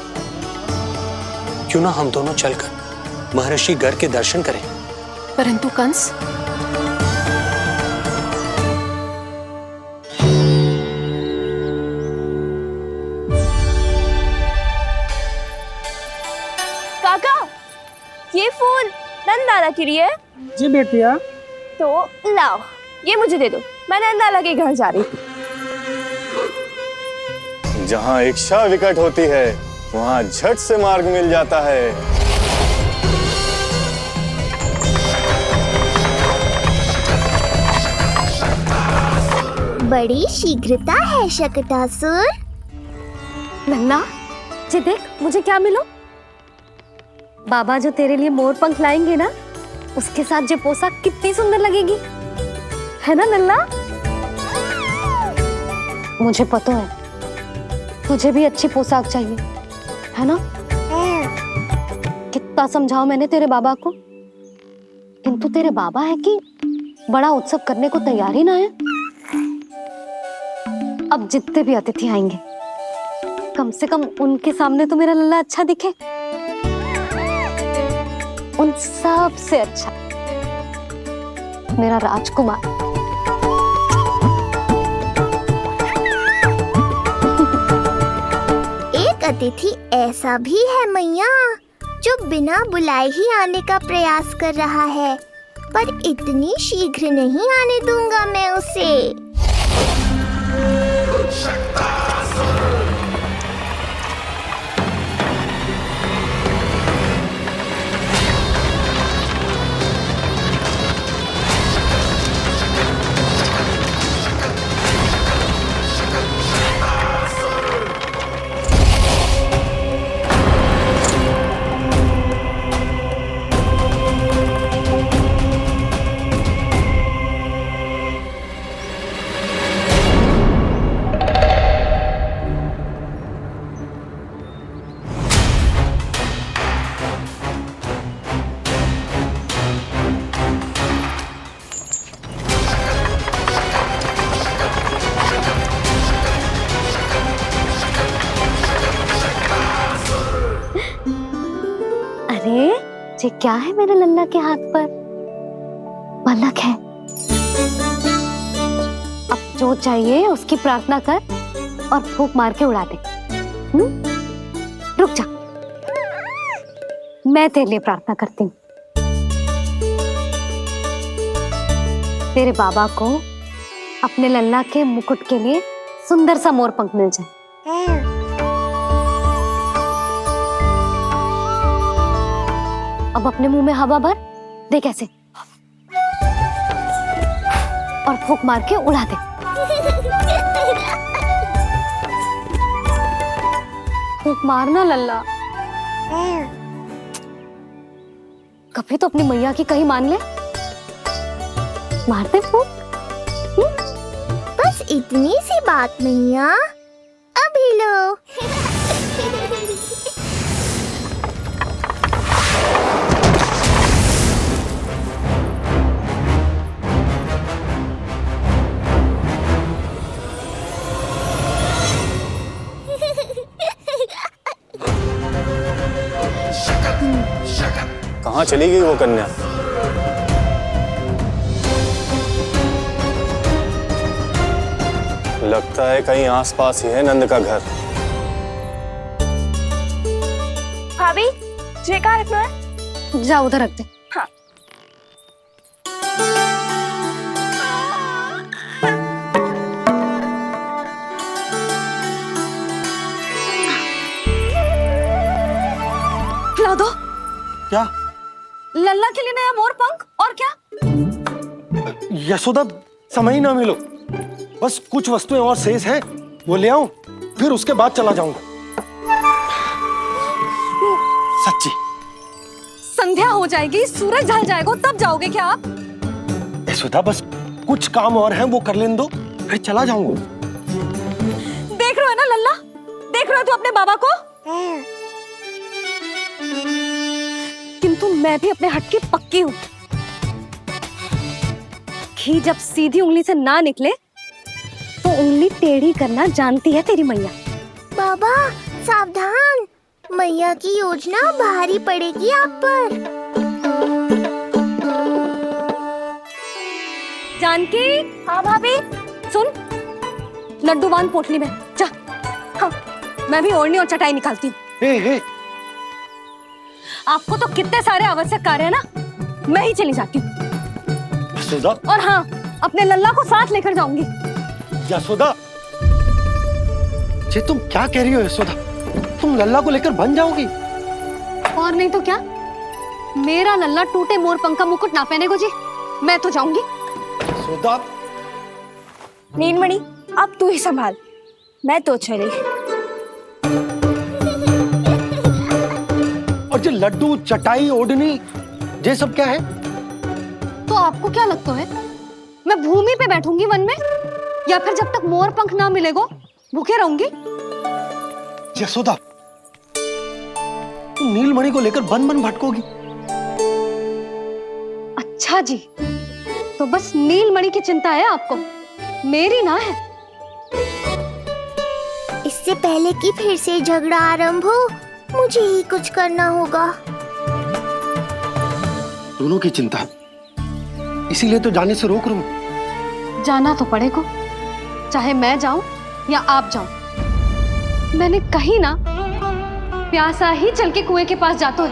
क्यों ना हम दोनों चलकर महर्षि गर के दर्शन करें? परंतु कंस, काका, ये फूल नंदाला के लिए है? जी बेटिया। तो लाओ, ये मुझे दे दो, मैं नंदाला के घर जा रही थी। जहाँ इच्छा विकट होती है, वहाँ झट से मार्ग मिल जाता है। बड़ी शीघ्रता है शकटासुर। नन्ना, जी देख मुझे क्या मिलो। बाबा जो तेरे लिए मोर पंख लाएंगे ना, उसके साथ जो पोशाक कितनी सुंदर लगेगी, है ना नन्ना? मुझे पता है तुझे भी अच्छी पोशाक चाहिए, है ना? कितना समझाओ मैंने तेरे बाबा को, किंतु तेरे बाबा है कि बड़ा उत्सव करने को तैयार ही ना है। अब जितने भी अतिथि आएंगे, कम से कम उनके सामने तो मेरा लल्ला अच्छा दिखे, उन सब से अच्छा मेरा राजकुमार। एक अतिथि ऐसा भी है मैया, जो बिना बुलाए ही आने का प्रयास कर रहा है, पर इतनी शीघ्र नहीं आने दूंगा मैं उसे। अरे ये क्या है मेरे लल्ला के हाथ पर? पलक है। अब जो चाहिए उसकी प्रार्थना कर और फूंक मार के उड़ा दे। रुक जा, मैं तेरे लिए प्रार्थना करती हूँ। तेरे बाबा को अपने लल्ला के मुकुट के लिए सुंदर सा मोर पंख मिल जाए। अब अपने मुंह में हवा भर दे, कैसे, और फूंक मार के उड़ा दे। फूंक मारना लल्ला। कभी तो अपनी मैया की कहीं मान ले। मारते फूक। बस इतनी सी बात मैया, अभी लो। कहाँ चली गई वो कन्या? लगता है कहीं आसपास ही है नंद का घर। भाभी ये कहाँ रखना है? जा उधर रख दे। हाँ। खिला दो। क्या? लल्ला के लिए नया मोर पंख। और क्या? यशोदा, समय ना मिलो, बस कुछ वस्तुएं और शेष हैं, वो ले आऊं, फिर उसके बाद चला जाऊंगा। सच्ची। संध्या हो जाएगी, सूरज ढल जाएगा, तब जाओगे क्या आप? यशोदा, बस कुछ काम और हैं, वो कर लेने दो, फिर चला जाऊंगा। देख रहे हो ना लल्ला, देख रहे हो तू अपने बाबा को? किंतु मैं भी अपने हट की पक्की हूँ। घी जब सीधी उंगली से ना निकले तो उंगली टेढ़ी करना जानती है तेरी मैया। बाबा सावधान, मैया की योजना भारी पड़ेगी आप पर। जानकी। हाँ भाभी। सुन, लड्डू बांध पोटली में, जा। हाँ, मैं भी ओढ़नी और चटाई निकालती हूँ। आपको तो कितने सारे आवश्यक कार्य है ना, मैं ही चली जाती हूँ। यशोदा। और हाँ, अपने लल्ला को साथ लेकर जाऊंगी। यशोदा, ये तुम क्या कह रही हो यशोदा? तुम लल्ला को लेकर बन जाओगी? और नहीं तो क्या, मेरा लल्ला टूटे मोर पंख का मुकुट ना पहने को जी, मैं तो जाऊंगी। यशोदा। नीलमणि अब तू ही संभाल, मैं तो चली। और ये लड्डू, चटाई, ओढ़नी, ये सब क्या है? तो आपको क्या लगता है, मैं भूमि पे बैठूंगी वन में, या फिर जब तक मोर पंख ना मिलेगा भूखे रहूंगी? यशोदा, तुम नीलमणि को लेकर बन बन भटकोगी। अच्छा जी, तो बस नीलमणि की चिंता है आपको, मेरी ना है। इससे पहले कि फिर से झगड़ा आरंभ हो, मुझे ही कुछ करना होगा। दोनों की चिंता है, इसीलिए तो जाने से रोक रहा हूं। जाना तो पड़ेगा, चाहे मैं जाऊं या आप जाओ। मैंने कहीं ना, प्यासा ही चल के कुएं के पास जाता है,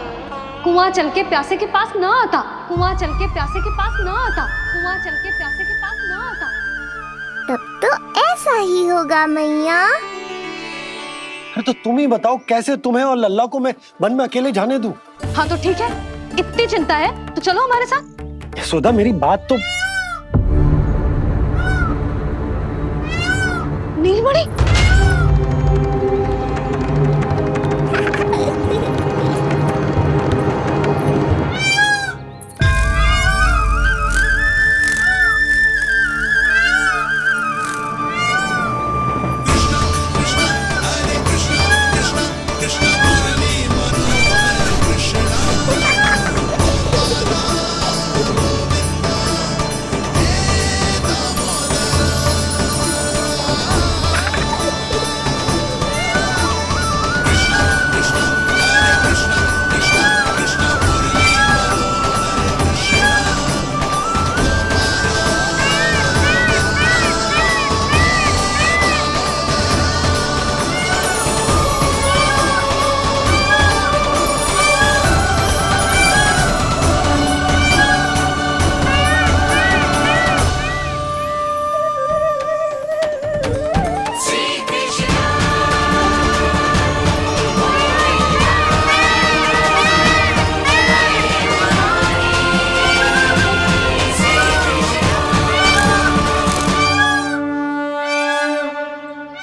कुआं चल के प्यासे के पास ना आता, कुआं चल के प्यासे के पास ना आता, कुआं चल के प्यासे के पास ना आता। तब तो ऐसा ही होगा मैया। अरे तो तुम ही बताओ, कैसे तुम्हें और लल्ला को मैं वन में अकेले जाने दूं? हाँ तो ठीक है, इतनी चिंता है तो चलो हमारे साथ। यशोदा, मेरी बात तो। नीलमणि।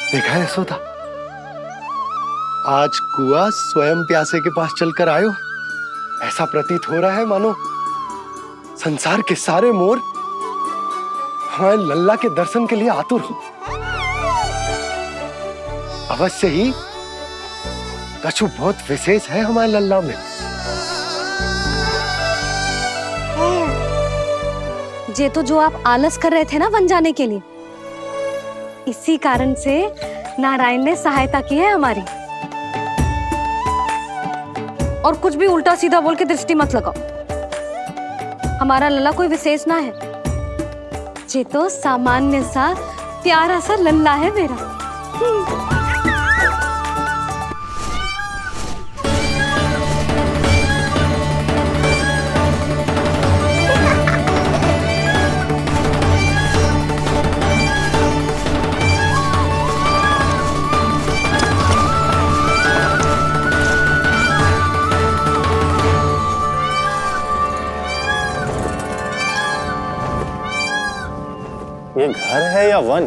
देखा है यशोदा, आज कुआ स्वयं प्यासे के पास चलकर आयो। ऐसा प्रतीत हो रहा है मानो संसार के सारे मोर हमारे लल्ला के दर्शन के लिए आतुर हो। अवश्य ही कछु बहुत विशेष है हमारे लल्ला में। ये तो जो आप आलस कर रहे थे ना वन जाने के लिए, इसी कारण से नारायण ने सहायता की है हमारी। और कुछ भी उल्टा सीधा बोल के दृष्टि मत लगाओ। हमारा लल्ला कोई विशेष ना है, ये तो सामान्य सा प्यारा सा लल्ला है मेरा। ये घर है या वन?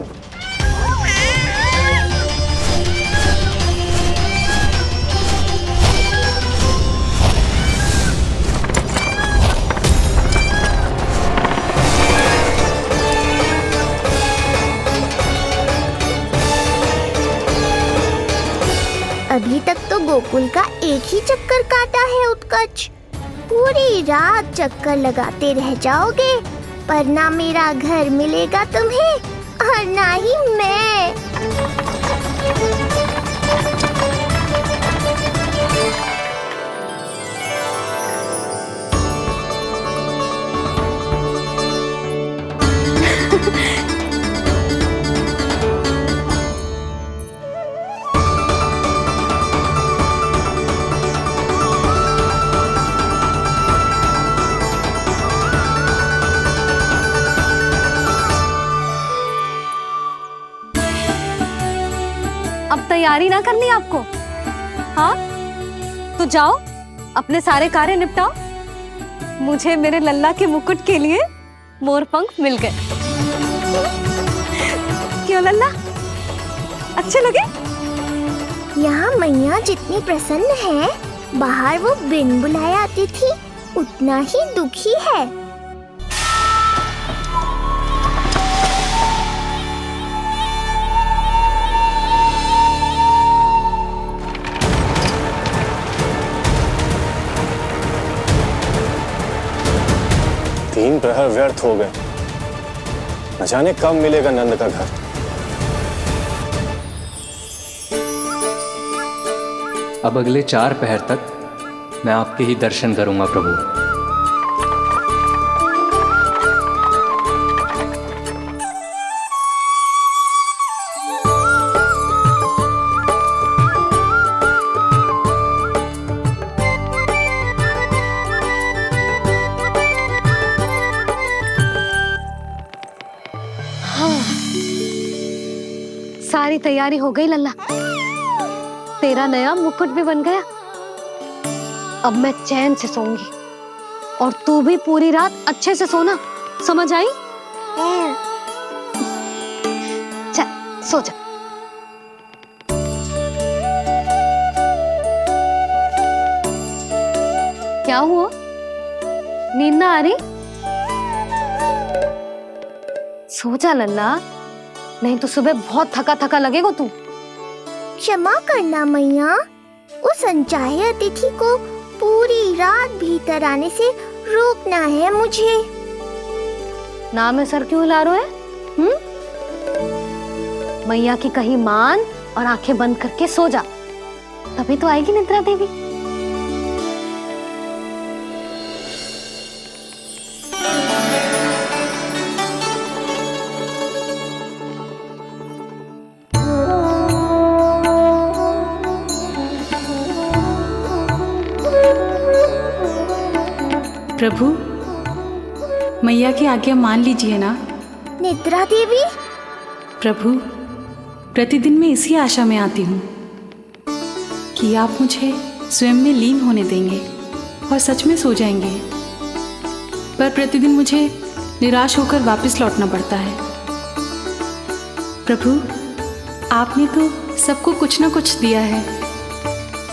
अभी तक तो गोकुल का एक ही चक्कर काटा है उत्कर्ष। पूरी रात चक्कर लगाते रह जाओगे, पर ना मेरा घर मिलेगा तुम्हें और ना ही मैं। अब तैयारी ना करनी आपको? हाँ तो जाओ अपने सारे कार्य निपटाओ। मुझे मेरे लल्ला के मुकुट के लिए मोरपंख मिल गए। क्यों लल्ला, अच्छे लगे? यहाँ मैया जितनी प्रसन्न है, बाहर वो बिन बुलाए आती थी उतना ही दुखी है। तीन प्रहर व्यर्थ हो गए, न जाने कब मिलेगा नंद का घर। अब अगले 4 पहर तक मैं आपके ही दर्शन करूंगा प्रभु। सारी तैयारी हो गई लल्ला, तेरा नया मुकुट भी बन गया। अब मैं चैन से सोऊंगी और तू भी पूरी रात अच्छे से सोना, समझ आई? चल सो जा। क्या हुआ, नींद ना आ रही? सो जा लल्ला, नहीं तो सुबह बहुत थका थका लगेगा तू। क्षमा करना मैया, उस अनचाहे अतिथि को पूरी रात भीतर आने से रोकना है मुझे। नाम में सर क्यों हिला रहे हो? मैया की कहीं मान और आंखें बंद करके सो जा, तभी तो आएगी निद्रा देवी। प्रभु, मैया की आज्ञा मान लीजिए ना। निद्रा देवी? प्रभु, प्रतिदिन मैं इसी आशा में आती हूँ कि आप मुझे स्वयं में लीन होने देंगे और सच में सो जाएंगे, पर प्रतिदिन मुझे निराश होकर वापस लौटना पड़ता है। प्रभु, आपने तो सबको कुछ ना कुछ दिया है,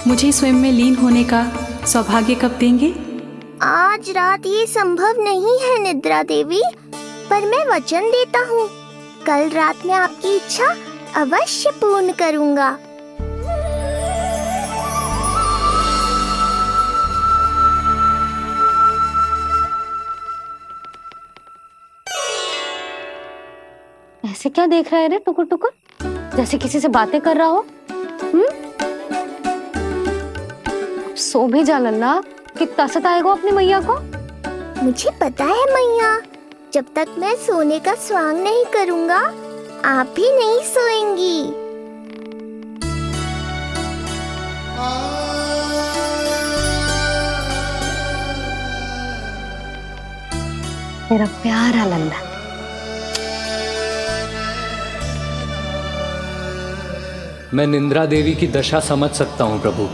मुझे स्वयं में लीन होने का सौभाग्य कब देंगे? आज रात ये संभव नहीं है निद्रा देवी, पर मैं वचन देता हूँ कल रात में आपकी इच्छा अवश्य पूर्ण करूँगा। ऐसे क्या देख रहा है रे टुकुर टुकुर, जैसे किसी से बातें कर रहा हो? सो भी जा लल्ला, कितना सताएगा अपनी मैया को। मुझे पता है मैया, जब तक मैं सोने का स्वांग नहीं करूँगा आप भी नहीं सोएंगी। मेरा प्यारा लल्ला। मैं निंद्रा देवी की दशा समझ सकता हूँ प्रभु।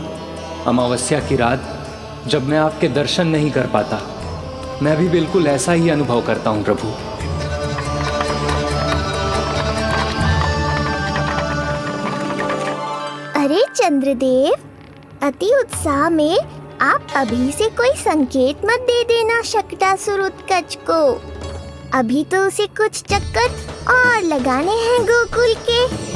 अमावस्या की रात जब मैं आपके दर्शन नहीं कर पाता, मैं भी बिल्कुल ऐसा ही अनुभव करता हूँ प्रभु। अरे चंद्रदेव, अति उत्साह में आप अभी से कोई संकेत मत दे देना शकटासुर उत्कच को। अभी तो उसे कुछ चक्कर और लगाने हैं गोकुल के।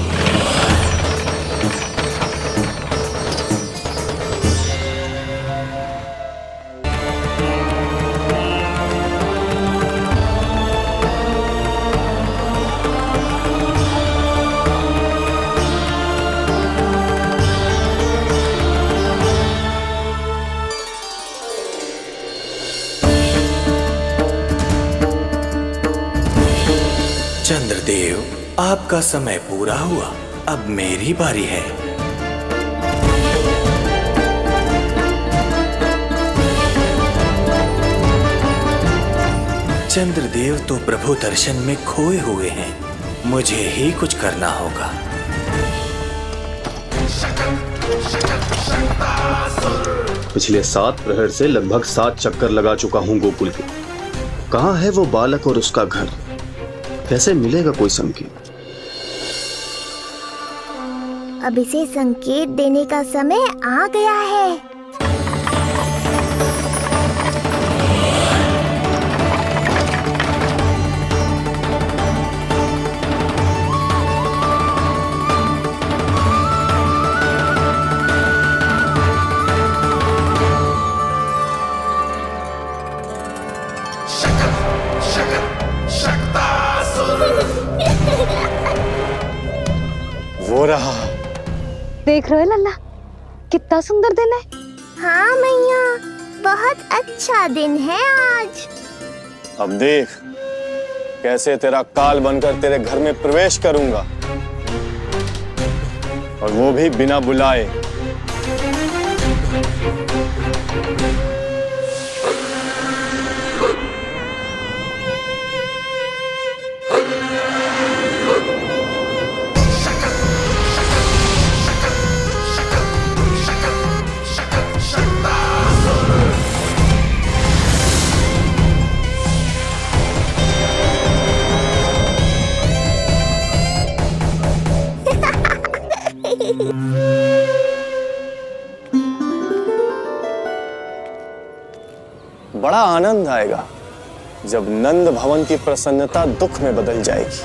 चंद्रदेव, आपका समय पूरा हुआ, अब मेरी बारी है। चंद्रदेव तो प्रभु दर्शन में खोए हुए हैं, मुझे ही कुछ करना होगा। पिछले 7 प्रहर से लगभग 7 चक्कर लगा चुका हूँ गोकुल के। कहाँ है वो बालक और उसका घर? कैसे मिलेगा कोई संकेत? अब इसे संकेत देने का समय आ गया है। वो रहा। देख रहे हो लल्ला, कितना सुंदर दिन है। हाँ मैया, बहुत अच्छा दिन है आज। अब देख कैसे तेरा काल बनकर तेरे घर में प्रवेश करूंगा, और वो भी बिना बुलाए। बड़ा आनंद आएगा जब नंद भवन की प्रसन्नता दुख में बदल जाएगी,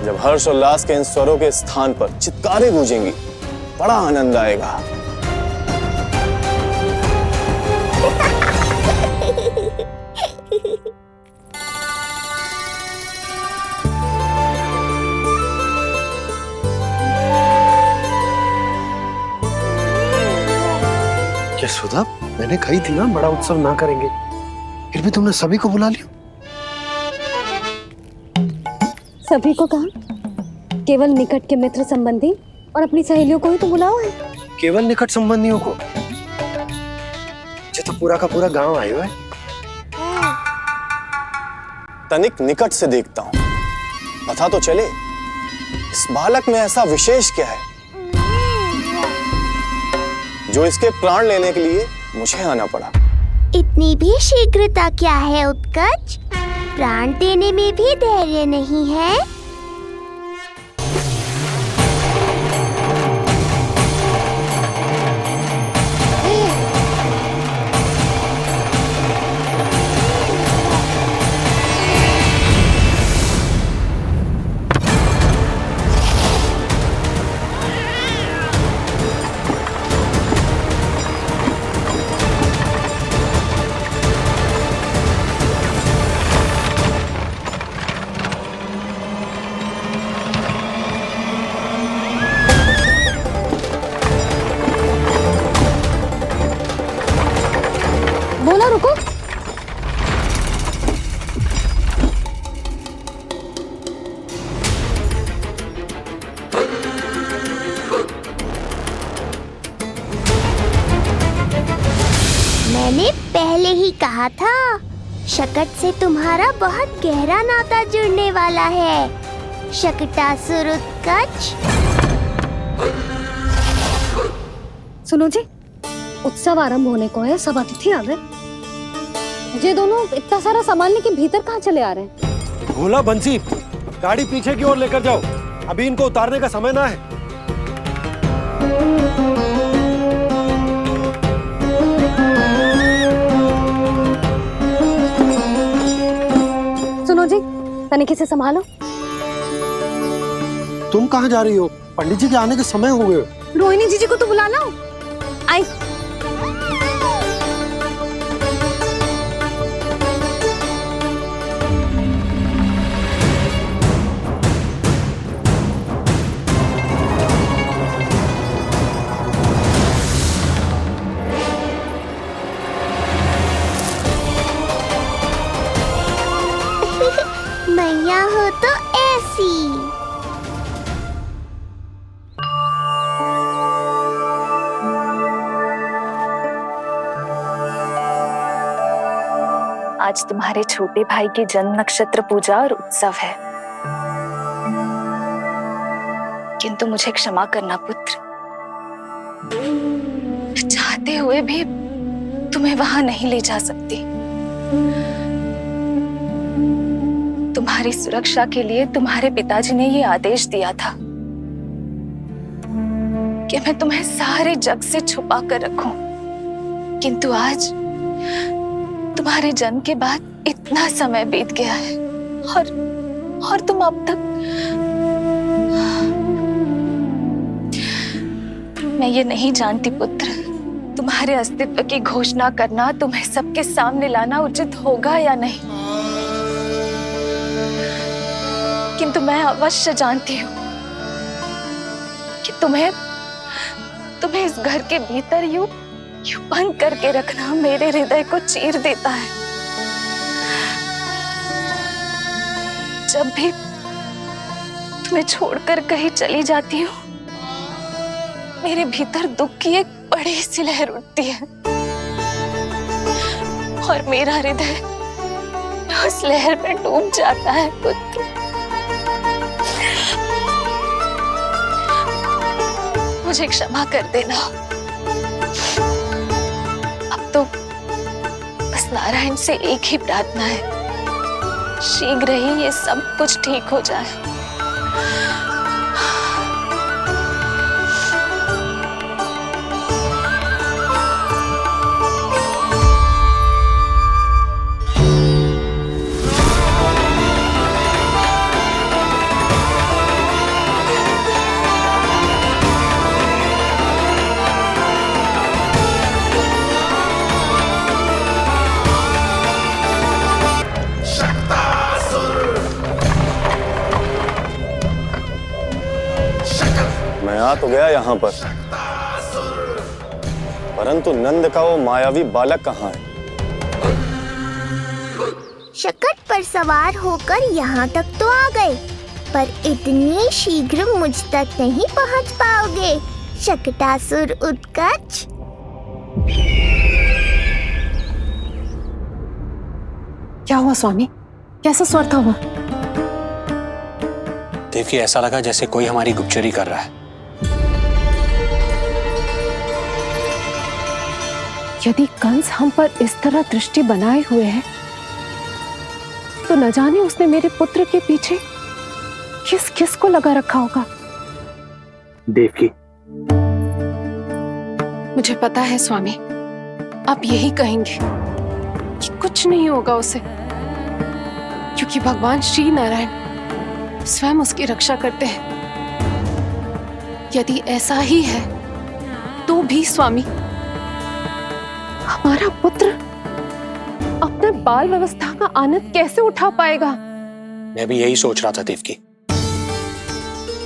जब हर्ष उल्लास के इन स्वरों के स्थान पर चित्कारें गूंजेंगी। बड़ा आनंद आएगा। यशोदा, मैंने कही थी ना बड़ा उत्सव ना करेंगे, फिर भी तुमने सभी को बुला लिया। सभी को कहा? केवल निकट के मित्र संबंधी और अपनी सहेलियों को ही तो बुलाओ है। केवल निकट संबंधियों को? ये तो पूरा का पूरा गांव आया है। तनिक निकट से देखता हूं, पता तो चले इस बालक में ऐसा विशेष क्या है जो इसके प्राण लेने के लिए मुझे आना पड़ा। इतनी भी शीघ्रता क्या है उत्कच? प्राण देने में भी धैर्य नहीं है। बोला रुको। मैंने पहले ही कहा था, शकट से तुम्हारा बहुत गहरा नाता जुड़ने वाला है। शकटासुर उत्कच। सुनो जी, उत्सव आरंभ होने को है, सब अतिथि आ गए। ये दोनों इतना सारा सामान लेके भीतर कहाँ चले आ रहे हैं? भोला बंसी, गाड़ी पीछे की ओर लेकर जाओ, अभी इनको उतारने का समय ना है। सुनो जी, तनिक से संभालो। तुम कहाँ जा रही हो? पंडित जी के आने के समय हो गए। रोहिणी जीजी को तो बुला लो। आई। मैया हो तो ऐसी। आज तुम्हारे छोटे भाई की जन्म नक्षत्र पूजा और उत्सव है, किंतु मुझे क्षमा करना पुत्र, चाहते हुए भी तुम्हें वहां नहीं ले जा सकती। तुम्हारी सुरक्षा के लिए तुम्हारे पिताजी ने ये आदेश दिया था कि मैं तुम्हें सारे जग से छुपा कर रखूं, किंतु आज तुम्हारे जन्म के बाद इतना समय बीत गया है और तुम अब तक। मैं ये नहीं जानती पुत्र, तुम्हारे अस्तित्व की घोषणा करना, तुम्हें सबके सामने लाना उचित होगा या नहीं, किंतु मैं अवश्य जानती हूँ कि तुम्हें इस घर के भीतर यूं बंद करके रखना मेरे हृदय को चीर देता है। जब भी तुम्हें छोड़कर कहीं चली जाती हूँ, मेरे भीतर दुख की एक बड़ी सी लहर उठती है और मेरा हृदय उस लहर में डूब जाता है पुत्र। मुझे क्षमा कर देना। अब तो बस नारायण से एक ही प्रार्थना है, शीघ्र ही ये सब कुछ ठीक हो जाए। मैं आ तो गया यहाँ पर, परंतु नंद का वो मायावी बालक कहाँ है? शकट पर सवार होकर यहाँ तक तो आ गए, पर इतनी शीघ्र मुझ तक नहीं पहुँच पाओगे शकटासुर उत्कच। क्या हुआ स्वामी, कैसा स्वर था वो? देवकी, ऐसा लगा जैसे कोई हमारी गुप्तचरी कर रहा है। यदि कंस हम पर इस तरह दृष्टि बनाए हुए है, तो न जाने उसने मेरे पुत्र के पीछे किस किस को लगा रखा होगा। देवकी, मुझे पता है स्वामी, आप यही कहेंगे कि कुछ नहीं होगा उसे, क्योंकि भगवान श्री नारायण स्वयं उसकी रक्षा करते हैं। यदि ऐसा ही है तो भी स्वामी, हमारा पुत्र अपने बाल व्यवस्था का आनंद कैसे उठा पाएगा? मैं भी यही सोच रहा था देवकी।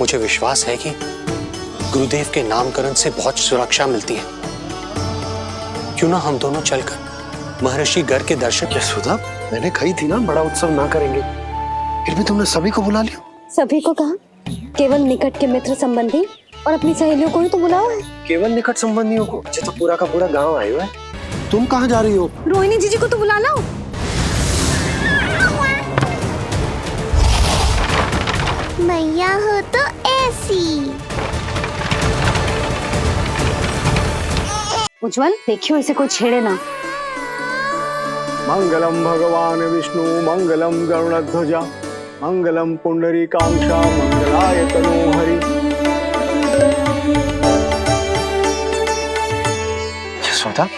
मुझे विश्वास है कि गुरुदेव के नामकरण से बहुत सुरक्षा मिलती है। क्यों ना हम दोनों चलकर महर्षि घर के दर्शन। यशोदा, मैंने कही थी ना बड़ा उत्सव ना करेंगे, फिर भी तुमने सभी को बुला लिया। सभी को कहा? केवल निकट के मित्र संबंधी और अपनी सहेलियों को ही तो बुलाओ है। केवल निकट संबंधियों को? अच्छा, तो पूरा का पूरा गांव आए हुआ है। तुम कहाँ जा रही हो? रोहिणी जीजी को तो बुला लो। मैया हो तो ऐसी। उज्जवल, देखियो इसे कोई छेड़े ना। मंगलम भगवान विष्णु मंगलम गरुड़ध्वजा मंगलम पुंडरीकाक्षा मंगलाय तनोहरि। यशोदा,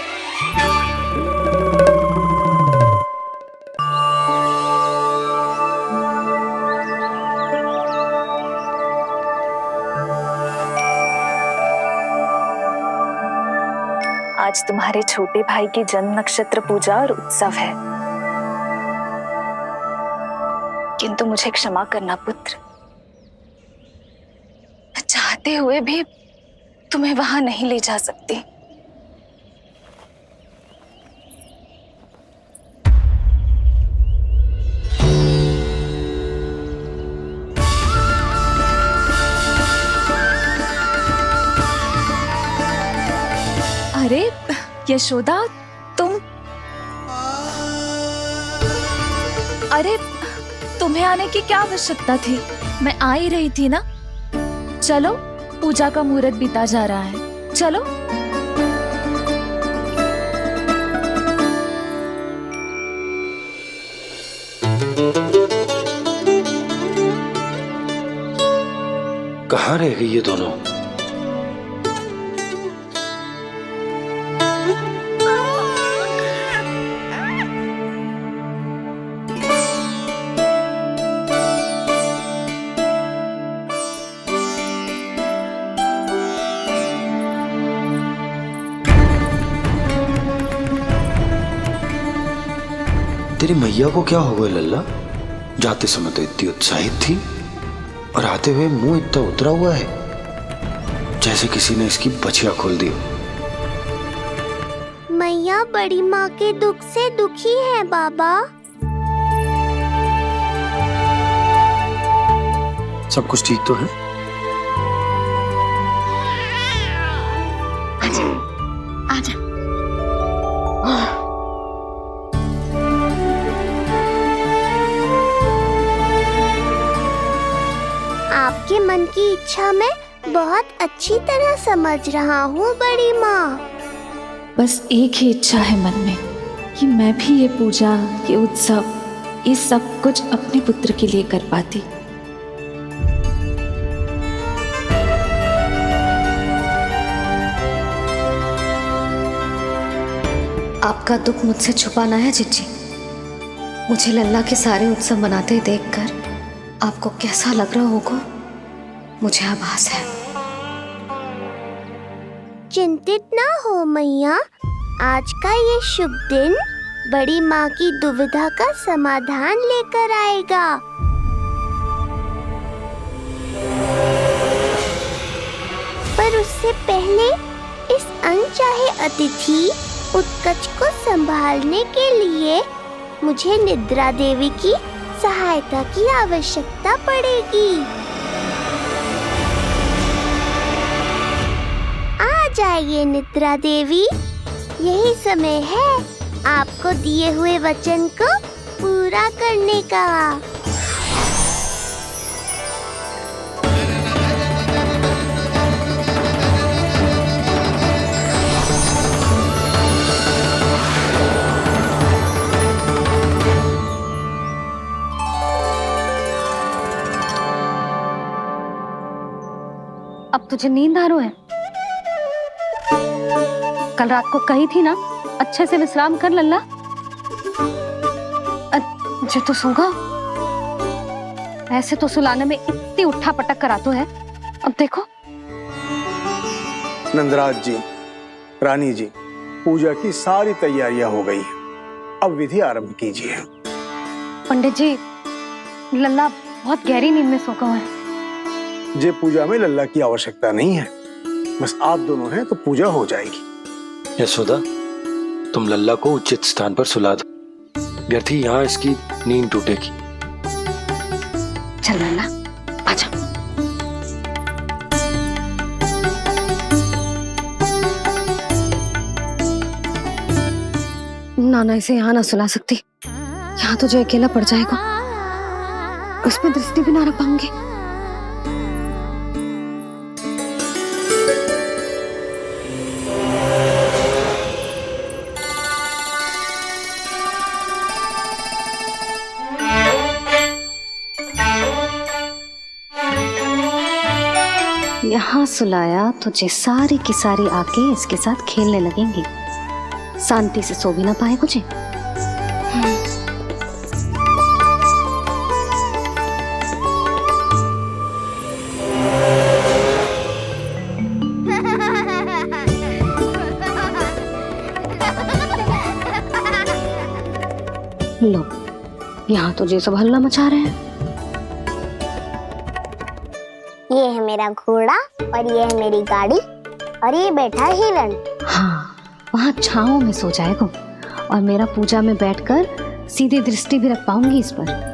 आज तुम्हारे छोटे भाई की जन्म नक्षत्र पूजा और उत्सव है, किंतु मुझे क्षमा करना पुत्र, मैं चाहते हुए भी तुम्हें वहां नहीं ले जा सकती। अरे यशोदा, अरे तुम्हें आने की क्या आवश्यकता थी? मैं आ ही रही थी ना। चलो, पूजा का मुहूर्त बीता जा रहा है, चलो। कहाँ रह गई ये दोनों? तेरी मैया को क्या हो गया लल्ला? जाते समय तो इतनी उत्साहित थी और आते हुए मुंह इतना उतरा हुआ है जैसे किसी ने इसकी बछिया खोल दी। मैया बड़ी माँ के दुख से दुखी है बाबा। सब कुछ ठीक तो है? आजा। आपके मन की इच्छा मैं बहुत अच्छी तरह समझ रहा हूँ बड़ी माँ। बस एक ही इच्छा है मन में कि मैं भी ये पूजा, ये उत्सव, ये सब कुछ अपने पुत्र के लिए कर पाती। आपका दुख मुझसे छुपाना है जीजी। मुझे लल्ला के सारे उत्सव मनाते देखकर आपको कैसा लग रहा होगा, मुझे आभास है। चिंतित ना हो मैया, आज का ये शुभ दिन बड़ी माँ की दुविधा का समाधान लेकर आएगा। पर उससे पहले इस अनचाहे अतिथि उत्कच को संभालने के लिए मुझे निद्रा देवी की सहायता की आवश्यकता पड़ेगी। आ जाइए निद्रा देवी, यही समय है आपको दिए हुए वचन को पूरा करने का। अब तुझे नींद आ रही है? कल रात को कही थी ना अच्छे से विश्राम कर लल्ला। जो तो सोगा, ऐसे तो सुलाने में इतनी उठा पटक करा तो है। अब देखो। नंदराज जी, रानी जी, पूजा की सारी तैयारियां हो गई हैं। अब विधि आरंभ कीजिए। पंडित जी, लल्ला बहुत गहरी नींद में सोगा हुआ है। जे पूजा में लल्ला की आवश्यकता नहीं है, बस आप दोनों हैं तो पूजा हो जाएगी। यशोदा, तुम लल्ला को उचित स्थान पर सुला दो, व्यर्थ ही यहाँ इसकी नींद टूटेगी। चल लल्ला आजा। नाना इसे यहाँ ना सुला सकती, यहाँ तो जो अकेला पड़ जाएगा, उसमें दृष्टि भी ना रख पाऊंगी। यहाँ सुलाया तो जे सारी की सारी आके इसके साथ खेलने लगेंगी, शांति से सो भी ना पाए मुझे। लो यहाँ तो जे सब हल्ला मचा रहे हैं। ये है मेरा घोड़ा और ये है मेरी गाड़ी और ये बैठा है हिरण। हाँ वहाँ छांव में सो जाएगा और मेरा पूजा में बैठकर सीधी दृष्टि भी रख पाऊंगी इस पर।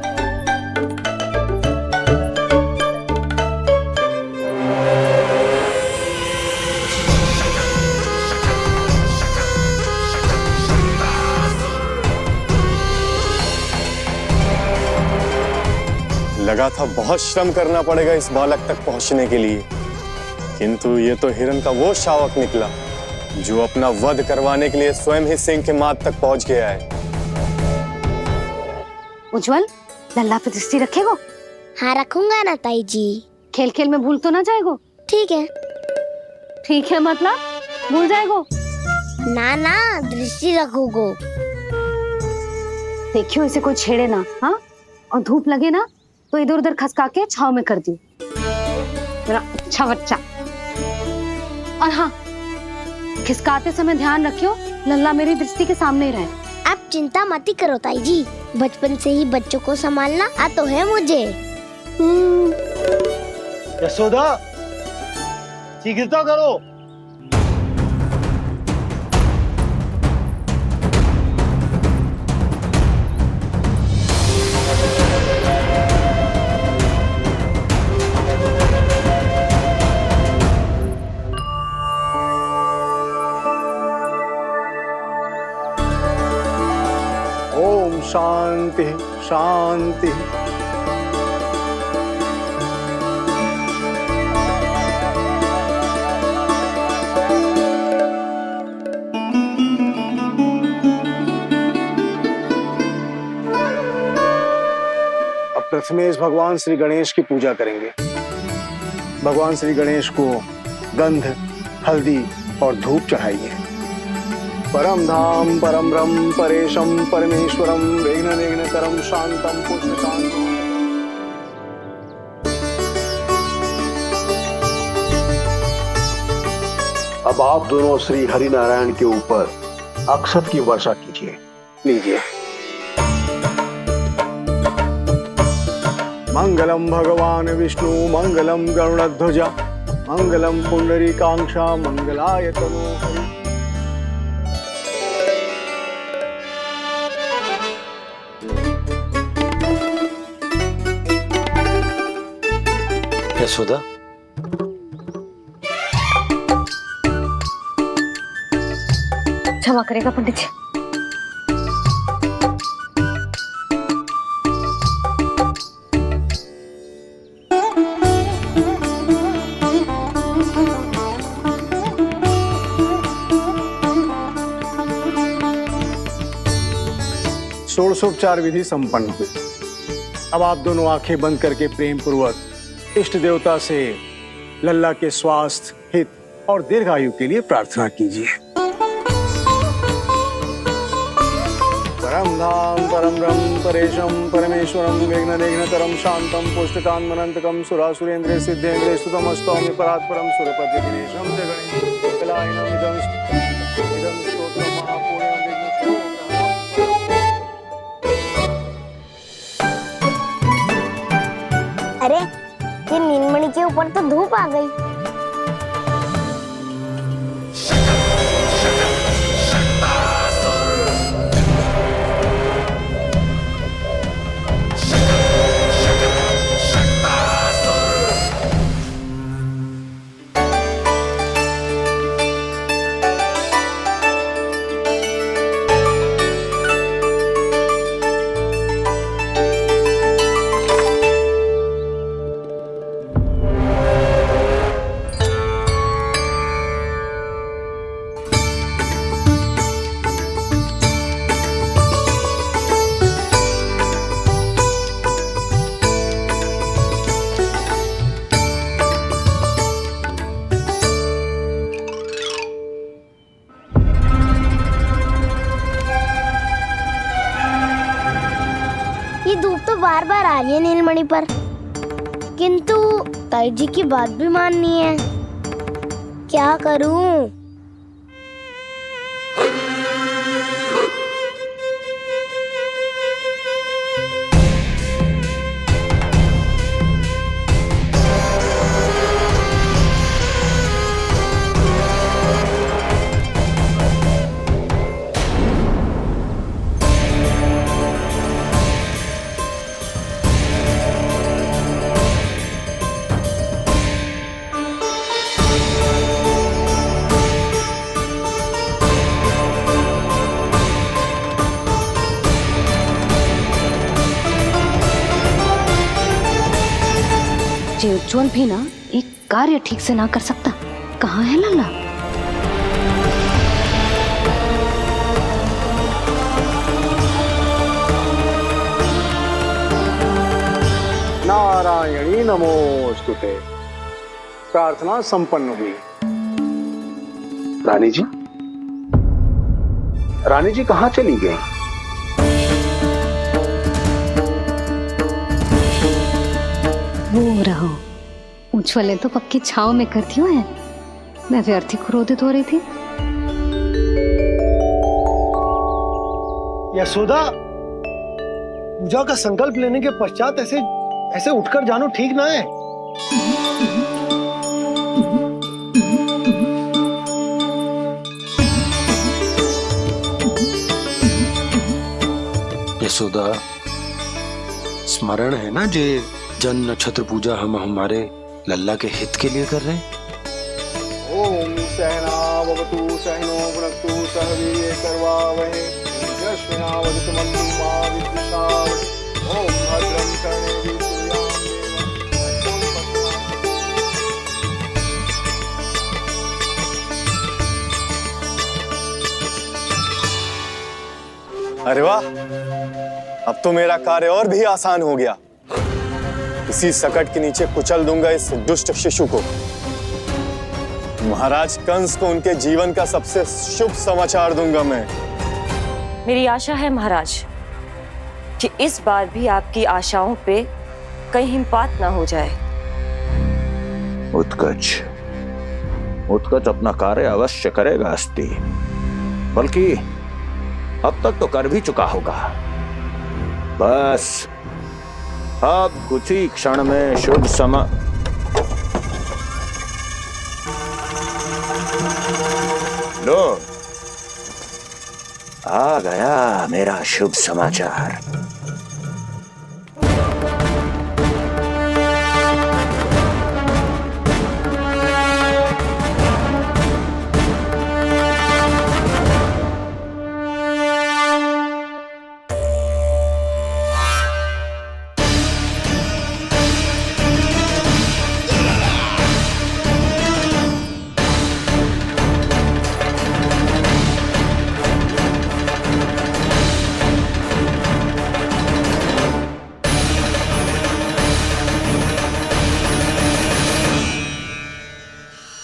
लगा था बहुत श्रम करना पड़ेगा इस बालक तक पहुंचने के लिए, किंतु ये तो हिरण का वो शावक निकला जो अपना वध करवाने के लिए स्वयं ही सिंह के माथ तक पहुंच गया है। उज्जवल लल्ला पे दृष्टि रखेगो? हाँ रखूंगा ना ताई जी। खेल खेल में भूल तो ना जाएगो? ठीक है। ठीक है मतलब भूल जाएगो? ना ना दृष्टि रखोगो। देखियो इसे कोई छेड़े ना, हाँ? और धूप लगे ना तो इधर उधर खसका के छाव में कर दी। अच्छा बच्चा। और हाँ खिसकाते समय ध्यान रखियो लल्ला मेरी दृष्टि के सामने ही रहे। आप चिंता मत ही करो ताई जी, बचपन से ही बच्चों को संभालना आता है मुझे। यशोदा शीघ्रता करो। ओम शांति शांति। अब प्रथमेश भगवान श्री गणेश की पूजा करेंगे। भगवान श्री गणेश को गंध, हल्दी और धूप चढ़ाइए। परम धाम परम ब्रह्म परेशम परमेश्वरम विघ्न निघ्नकरम शांतम पुष्टकांतम। अब आप दोनों श्री हरि नारायण के ऊपर अक्षत की वर्षा कीजिए। लीजिए। मंगलम भगवान विष्णु मंगलम गरुड़ध्वजा मंगलम पुंडरीकांक्षा मंगलाय तनोहरि। यशोदा क्षमा करेगा पंडित जी। षोडशोपचार विधि संपन्न हुई। अब आप दोनों आंखें बंद करके प्रेम पूर्वक इष्ट देवता से लल्ला के स्वास्थ्य, हित और दीर्घायु के लिए प्रार्थना कीजिए। परम धाम परम ब्रह्म परेशम परमेश्वरम विघ्न निघ्नकरम शांतम पुष्टकांतमनंतकम सुरासुरेंद्र सिद्धेंद्र स्तुतम स्तौम्य परात्परम सुरपति दिनेशम जगणेश कलायनम इदं स्तोत्रम महापुण्यम विघ्न। अरे ये नीलमणि के ऊपर तो धूप आ गई। बार बार आ रही है नीलमणि पर, किंतु ताई जी की बात भी माननी है। क्या करूं? जे उज्जवल भी ना एक कार्य ठीक से ना कर सकता। कहाँ है लल्ला? नारायणी नमोस्तुते। प्रार्थना संपन्न हुई। रानी जी, रानी जी कहाँ चली गई? वो रहो, उज्जवल ने तो पक्की छाव में कर दियो है। मैं व्यर्थ ही क्रोधित हो रही थी। यशोदा, पूजा का संकल्प लेने के पश्चात ऐसे ऐसे उठकर जानो ठीक ना है। यशोदा, स्मरण है ना जे जन नक्षत्र पूजा हम हमारे लल्ला के हित के लिए कर रहे हैं। ओम सहनावतु सहनो भुनक्तु सह वीर्यं करवावहै तेजस्विनावधीतमस्तु मा विद्विषावहै। ओम भद्रं कर्णेभिः अरे वाह, अब तो मेरा कार्य और भी आसान हो गया। इसी सकट के नीचे कुचल दूंगा इस दुष्ट शिशु को। महाराज कंस को उनके जीवन का सबसे शुभ समाचार दूंगा मैं। मेरी आशा है महाराज कि इस बार भी आपकी आशाओं पे कहीं हिमपात ना हो जाए। उत्कच उत्कच अपना कार्य अवश्य करेगा अस्ति, बल्कि अब तक तो कर भी चुका होगा। बस अब कुछ ही क्षण में शुभ समय। लो, आ गया मेरा शुभ समाचार।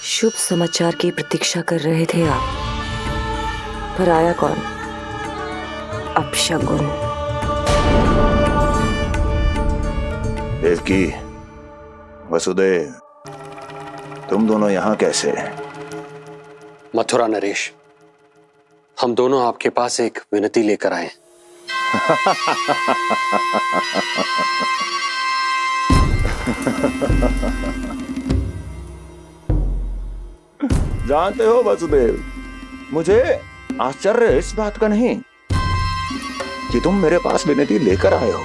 शुभ समाचार की प्रतीक्षा कर रहे थे आप, पर आया कौन? अपशगुन। देवकी, वसुदेव, तुम दोनों यहाँ कैसे? मथुरा नरेश, हम दोनों आपके पास एक विनती लेकर आए। जानते हो वसुदेव, मुझे आश्चर्य इस बात का नहीं कि तुम मेरे पास विनती लेकर आए हो,